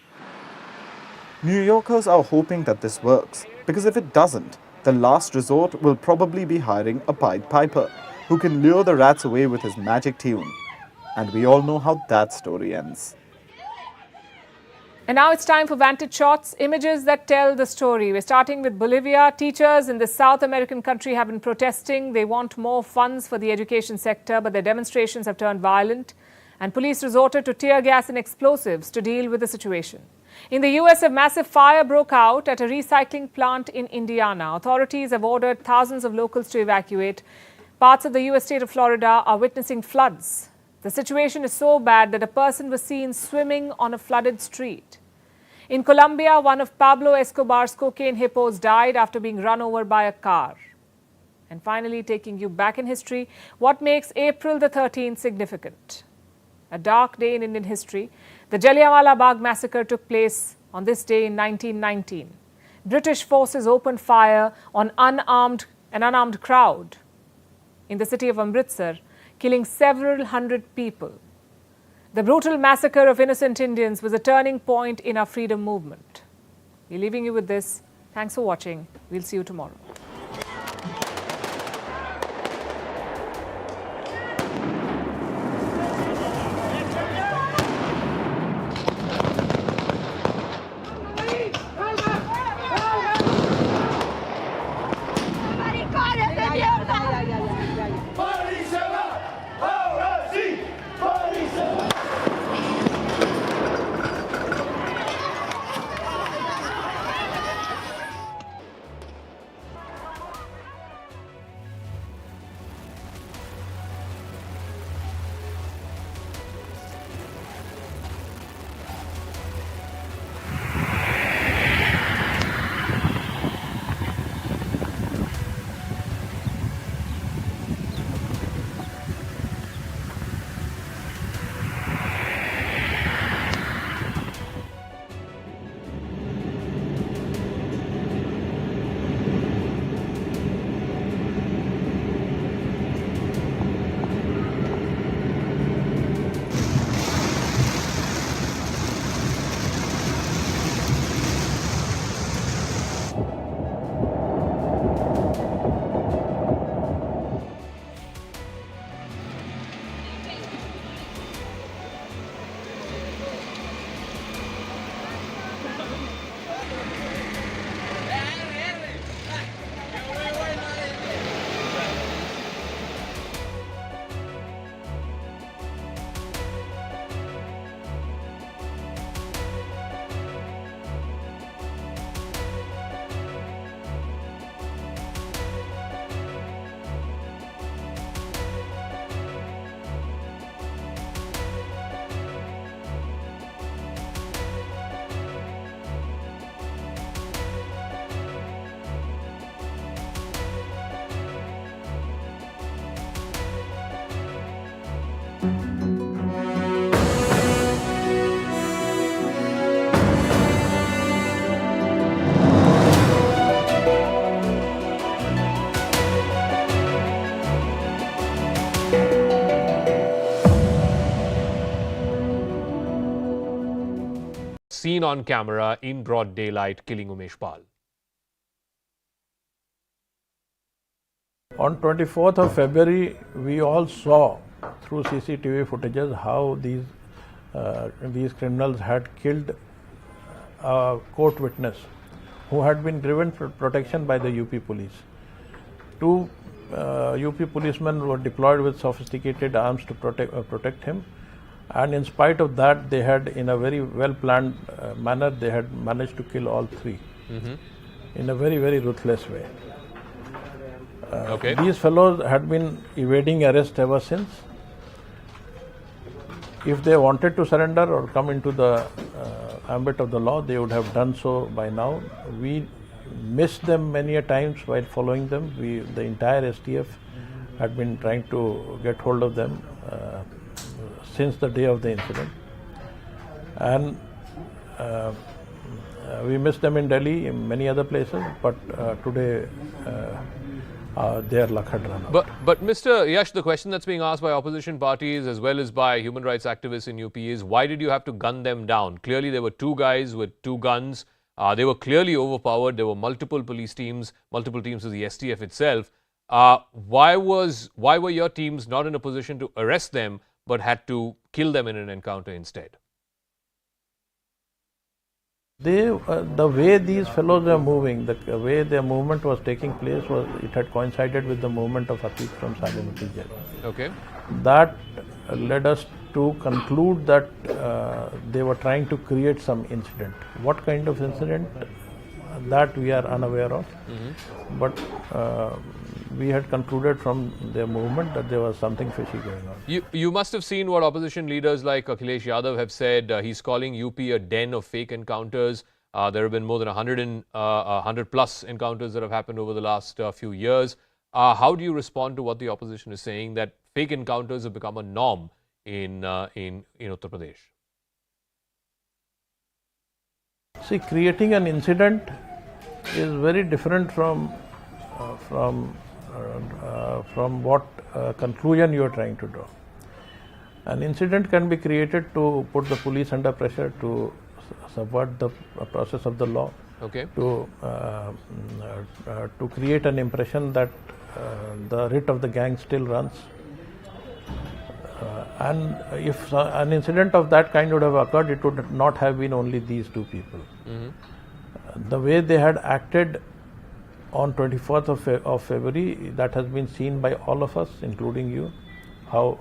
Speaker 11: New Yorkers are hoping that this works, because if it doesn't, the last resort will probably be hiring a Pied Piper, who can lure the rats away with his magic tune. And we all know how that story ends.
Speaker 3: And now it's time for Vantage Shots, images that tell the story. We're starting with Bolivia. Teachers in this South American country have been protesting. They want more funds for the education sector, but their demonstrations have turned violent, and police resorted to tear gas and explosives to deal with the situation. In the US, a massive fire broke out at a recycling plant in Indiana. Authorities have ordered thousands of locals to evacuate. Parts of the US state of Florida are witnessing floods. The situation is so bad that a person was seen swimming on a flooded street. In Colombia, one of Pablo Escobar's cocaine hippos died after being run over by a car. And finally, taking you back in history, what makes April the 13th significant? A dark day in Indian history. The Jallianwala Bagh massacre took place on this day in 1919. British forces opened fire on an unarmed crowd in the city of Amritsar, killing several hundred people. The brutal massacre of innocent Indians was a turning point in our freedom movement. We're leaving you with this. Thanks for watching. We'll see you tomorrow.
Speaker 1: Seen on camera in broad daylight killing Umesh Pal.
Speaker 20: On 24th of February, we all saw through CCTV footages how these criminals had killed a court witness who had been given protection by the UP police. Two UP policemen were deployed with sophisticated arms to protect him, and in spite of that, they had, in a very well-planned manner, they had managed to kill all three in a very, very ruthless way. These fellows had been evading arrest ever since. If they wanted to surrender or come into the ambit of the law, they would have done so by now. We missed them many a times while following them. The entire STF had been trying to get hold of them since the day of the incident. And we missed them in Delhi, in many other places, but today their luck had run out.
Speaker 1: But Mr. Yash, the question that's being asked by opposition parties as well as by human rights activists in UP is, why did you have to gun them down? Clearly there were two guys with two guns. They were clearly overpowered. There were multiple police teams, multiple teams of the STF itself. Why were your teams not in a position to arrest them but had to kill them in an encounter instead?
Speaker 20: The way these fellows were moving, the way their movement was taking place, it had coincided with the movement of Atif from Salimati Jail.
Speaker 1: Okay.
Speaker 20: That led us to conclude that they were trying to create some incident. What kind of incident? That we are unaware of. But we had concluded from their movement that there was something fishy going on.
Speaker 1: You must have seen what opposition leaders like Akhilesh Yadav have said. He's calling UP a den of fake encounters. There have been more than 100 plus encounters that have happened over the last few years. How do you respond to what the opposition is saying, that fake encounters have become a norm in Uttar Pradesh?
Speaker 20: See, creating an incident is very different from what conclusion you are trying to draw. An incident can be created to put the police under pressure, to subvert the process of the law, to create an impression that the writ of the gang still runs. And if an incident of that kind would have occurred, it would not have been only these two people. The way they had acted on 24th of February, that has been seen by all of us, including you, how...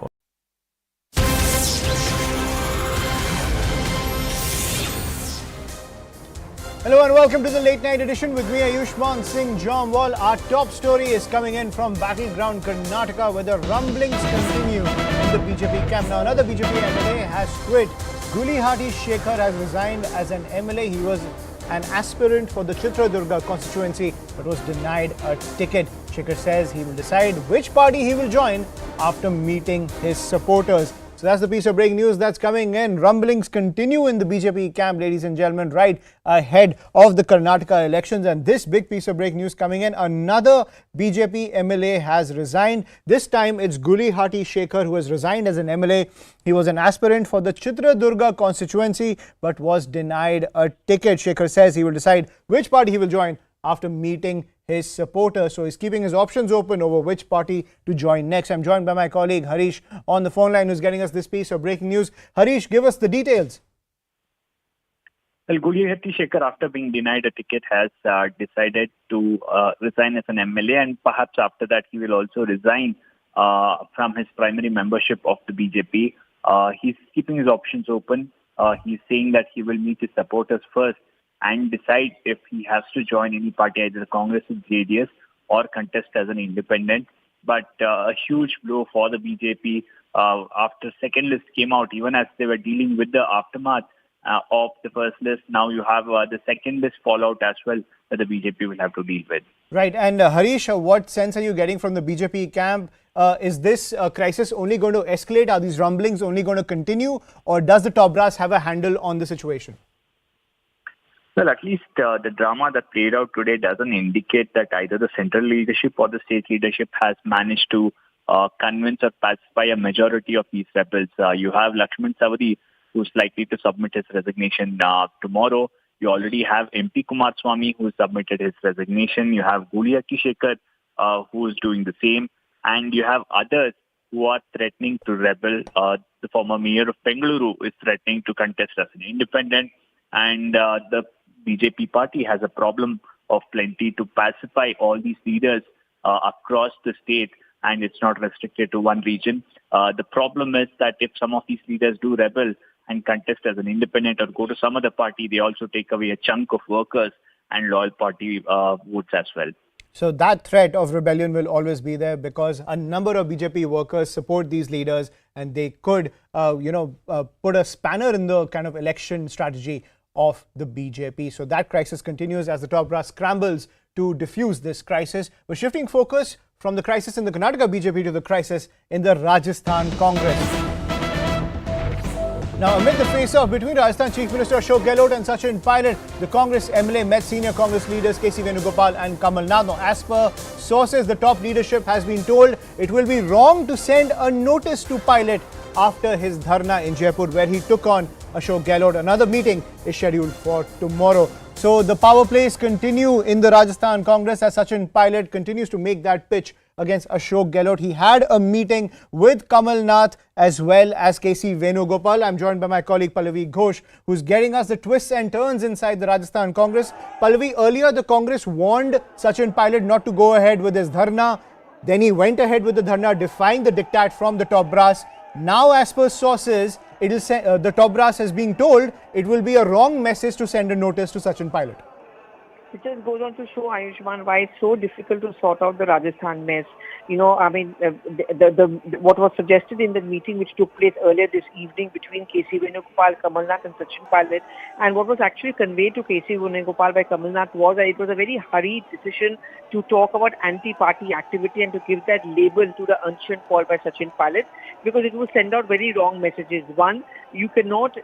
Speaker 21: Hello and welcome to the late night edition with me, Ayushman Singh Jomwal. Our top story is coming in from battleground Karnataka, where the rumblings continue in the BJP camp. Now, another BJP MLA has quit. Gulihati Shekhar has resigned as an MLA. He was an aspirant for the Chitradurga constituency but was denied a ticket. Shekhar says he will decide which party he will join after meeting his supporters. So that's the piece of breaking news that's coming in. Rumblings continue in the BJP camp, ladies and gentlemen, right ahead of the Karnataka elections. And this big piece of breaking news coming in. Another BJP MLA has resigned. This time it's Gulihati Shekhar who has resigned as an MLA. He was an aspirant for the Chitradurga constituency but was denied a ticket. Shekhar says he will decide which party he will join after meeting his supporters. So he's keeping his options open over which party to join next. I'm joined by my colleague Harish on the phone line, who's getting us this piece of breaking news. Harish, give us the details.
Speaker 22: Well, Gulihati Shekhar, after being denied a ticket, has decided to resign as an MLA, and perhaps after that he will also resign from his primary membership of the BJP. He's keeping his options open. He's saying that he will meet his supporters first and decide if he has to join any party, either Congress or JDS, or contest as an independent. But a huge blow for the BJP after second list came out, even as they were dealing with the aftermath of the first list. Now you have the second list fallout as well that the BJP will have to deal with.
Speaker 21: Right. And Harish, what sense are you getting from the BJP camp? Is this crisis only going to escalate? Are these rumblings only going to continue? Or does the top brass have a handle on the situation?
Speaker 22: Well, at least the drama that played out today doesn't indicate that either the central leadership or the state leadership has managed to convince or pacify a majority of these rebels. You have Lakshman Savadi, who's likely to submit his resignation tomorrow. You already have MP Kumaraswamy, who submitted his resignation. You have Gulihati Shekhar, who is doing the same. And you have others who are threatening to rebel. The former mayor of Bengaluru is threatening to contest as an independent. And the BJP party has a problem of plenty to pacify all these leaders across the state, and it's not restricted to one region. The problem is that if some of these leaders do rebel and contest as an independent or go to some other party, they also take away a chunk of workers and loyal party votes as well.
Speaker 21: So that threat of rebellion will always be there because a number of BJP workers support these leaders and they could, put a spanner in the kind of election strategy of the BJP. So that crisis continues as the top brass scrambles to diffuse this crisis. We're shifting focus from the crisis in the Karnataka BJP to the crisis in the Rajasthan Congress. Now, amid the face-off between Rajasthan Chief Minister Ashok Gehlot and Sachin Pilot, the Congress MLA met senior Congress leaders KC Venugopal and Kamal Nath. Now, as per sources, the top leadership has been told it will be wrong to send a notice to Pilot after his dharna in Jaipur, where he took on Ashok Gehlot. Another meeting is scheduled for tomorrow. So the power plays continue in the Rajasthan Congress as Sachin Pilot continues to make that pitch against Ashok Gehlot. He had a meeting with Kamal Nath as well as KC Venugopal. I'm joined by my colleague Pallavi Ghosh, who's getting us the twists and turns inside the Rajasthan Congress. Pallavi, earlier the Congress warned Sachin Pilot not to go ahead with his dharna. Then he went ahead with the dharna, defying the diktat from the top brass. Now, as per sources, the top brass is being told it will be a wrong message to send a notice to Sachin Pilot.
Speaker 2: It just goes on to show, Ayushman, why it's so difficult to sort out the Rajasthan mess. What was suggested in the meeting which took place earlier this evening between KC Venugopal, Kamal Nath and Sachin Pilot, and what was actually conveyed to KC Venugopal by Kamal Nath was that it was a very hurried decision to talk about anti-party activity and to give that label to the unction called by Sachin Pilot, because it will send out very wrong messages. One, you cannot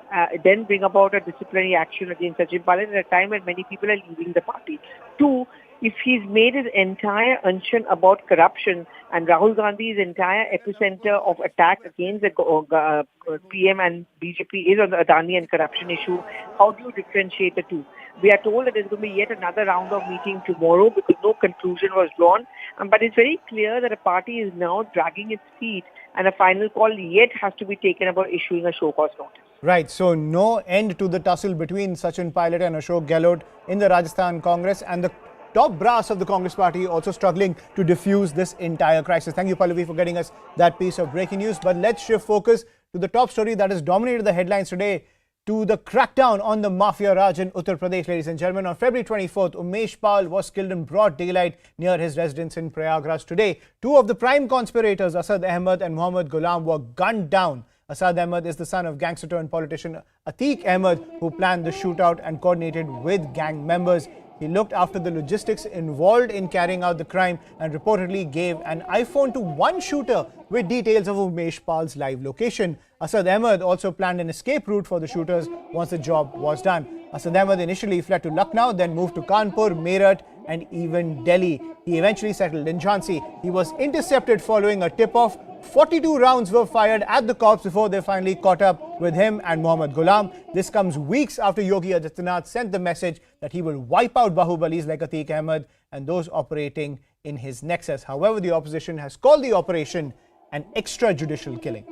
Speaker 2: then bring about a disciplinary action against Sachin Pilot at a time when many people are leaving the party. Two, if he's made his entire unction about corruption and Rahul Gandhi's entire epicenter of attack against the PM and BJP is on the Adani and corruption issue, how do you differentiate the two? We are told that there's going to be yet another round of meeting tomorrow because no conclusion was drawn. But it's very clear that a party is now dragging its feet and a final call yet has to be taken about issuing a show-cause notice.
Speaker 21: Right, so no end to the tussle between Sachin Pilot and Ashok Gehlot in the Rajasthan Congress, and the top brass of the Congress party also struggling to diffuse this entire crisis. Thank you, Pallavi, for getting us that piece of breaking news. But let's shift focus to the top story that has dominated the headlines today, to the crackdown on the Mafia Raj in Uttar Pradesh, ladies and gentlemen. On February 24th, Umesh Pal was killed in broad daylight near his residence in Prayagraj. Today, two of the prime conspirators, Asad Ahmed and Mohammad Ghulam, were gunned down. Asad Ahmed is the son of gangster turned politician Atiq Ahmed, who planned the shootout and coordinated with gang members. He looked after the logistics involved in carrying out the crime and reportedly gave an iPhone to one shooter with details of Umesh Pal's live location. Asad Ahmed also planned an escape route for the shooters once the job was done. Asad Ahmed initially fled to Lucknow, then moved to Kanpur, Meerut and even Delhi. He eventually settled in Jhansi. He was intercepted following a tip-off. 42 rounds were fired at the cops before they finally caught up with him and Mohammad Ghulam. This comes weeks after Yogi Adityanath sent the message that he will wipe out Bahubalis like Atiq Ahmed and those operating in his nexus. However, the opposition has called the operation an extrajudicial killing.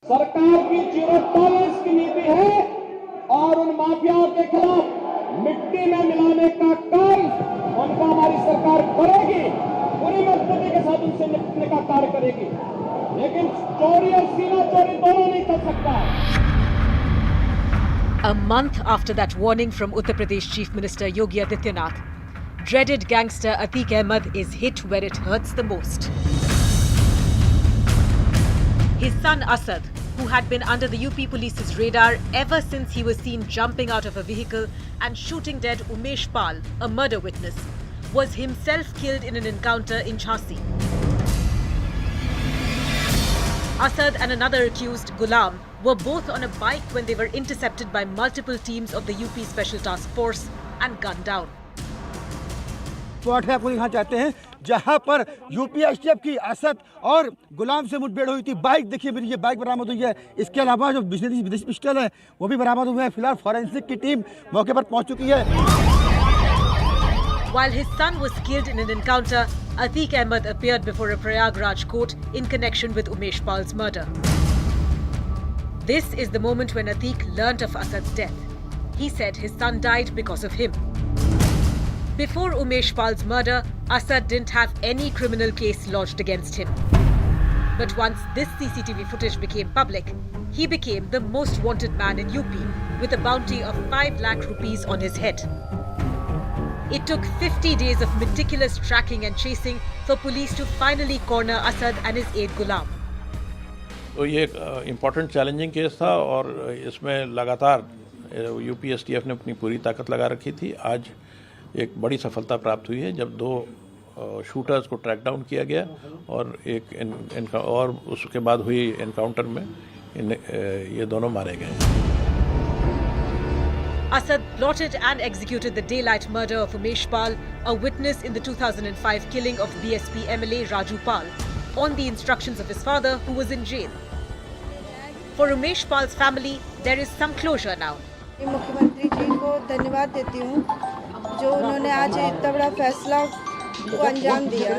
Speaker 7: सरकार की zero tolerance की नीति है और उन माफियाओं के खिलाफ मिट्टी में मिलाने का काम उनका हमारी सरकार करेगी, पूरी मजबूती के साथ उनसे निपटने का कार्य करेगी, लेकिन चोरी और सीना चोरी दोनों नहीं कर सकता।
Speaker 23: A month after that warning from Uttar Pradesh Chief Minister Yogi Adityanath, dreaded gangster Atiq Ahmed is hit where it hurts the most. His son Asad, who had been under the UP police's radar ever since he was seen jumping out of a vehicle and shooting dead Umesh Pal, a murder witness, was himself killed in an encounter in Jhansi. Asad and another accused, Ghulam, were both on a bike when they were intercepted by multiple teams of the UP Special Task Force and gunned down.
Speaker 24: Spot है, आपको यहाँ चाहते हैं जहाँ पर UPSTF की असद और गुलाम से मुठभेड़ हुई थी। बाइक देखिए, मेरी ये बाइक बरामद हुई है। इसके अलावा जो विदेशी पिस्टल है वो भी बरामद हुए हैं। फिलहाल फॉरेंसिक की टीम मौके पर पहुंच चुकी है।
Speaker 23: While his son was killed in an encounter, Atiq Ahmed appeared before a Prayagraj court in connection with Umesh Pal's murder. This is the moment when Atiq learnt of Asad's death. He said his son died because of him. Before Umesh Pal's murder, Asad didn't have any criminal case lodged against him. But once this CCTV footage became public, he became the most wanted man in UP with a bounty of 5 lakh rupees on his head. It took 50 days of meticulous tracking and chasing for police to finally corner Asad and his aide Ghulam.
Speaker 20: तो ये एक important challenging case था और इसमें लगातार UPSTF ने अपनी पूरी ताकत लगा रखी थी। आज एक बड़ी सफलता प्राप्त हुई है जब 2 शूटर्स को ट्रैक डाउन किया गया और उसके बाद हुई एनकाउंटर में ये दोनों मारे गए।
Speaker 23: Asad plotted and executed the daylight murder of Umesh Pal, a witness in the 2005 killing of BSP MLA Raju Pal, on the instructions of his father, who was in jail. For Umesh Pal's family, there is some closure now.
Speaker 4: मुख्यमंत्री जी को धन्यवाद देती हूँ जो उन्होंने आज इतना बड़ा फैसला को अंजाम दिया।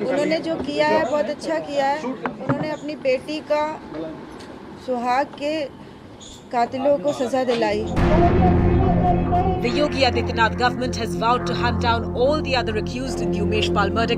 Speaker 4: उन्होंने जो किया है बहुत अच्छा किया है। उन्होंने अपनी बेटी का सुहाग के कातिलों को सजा दिलाई।
Speaker 23: The Yogi Adityanath government has vowed to hunt down all the other accused in the Umesh Pal murder case.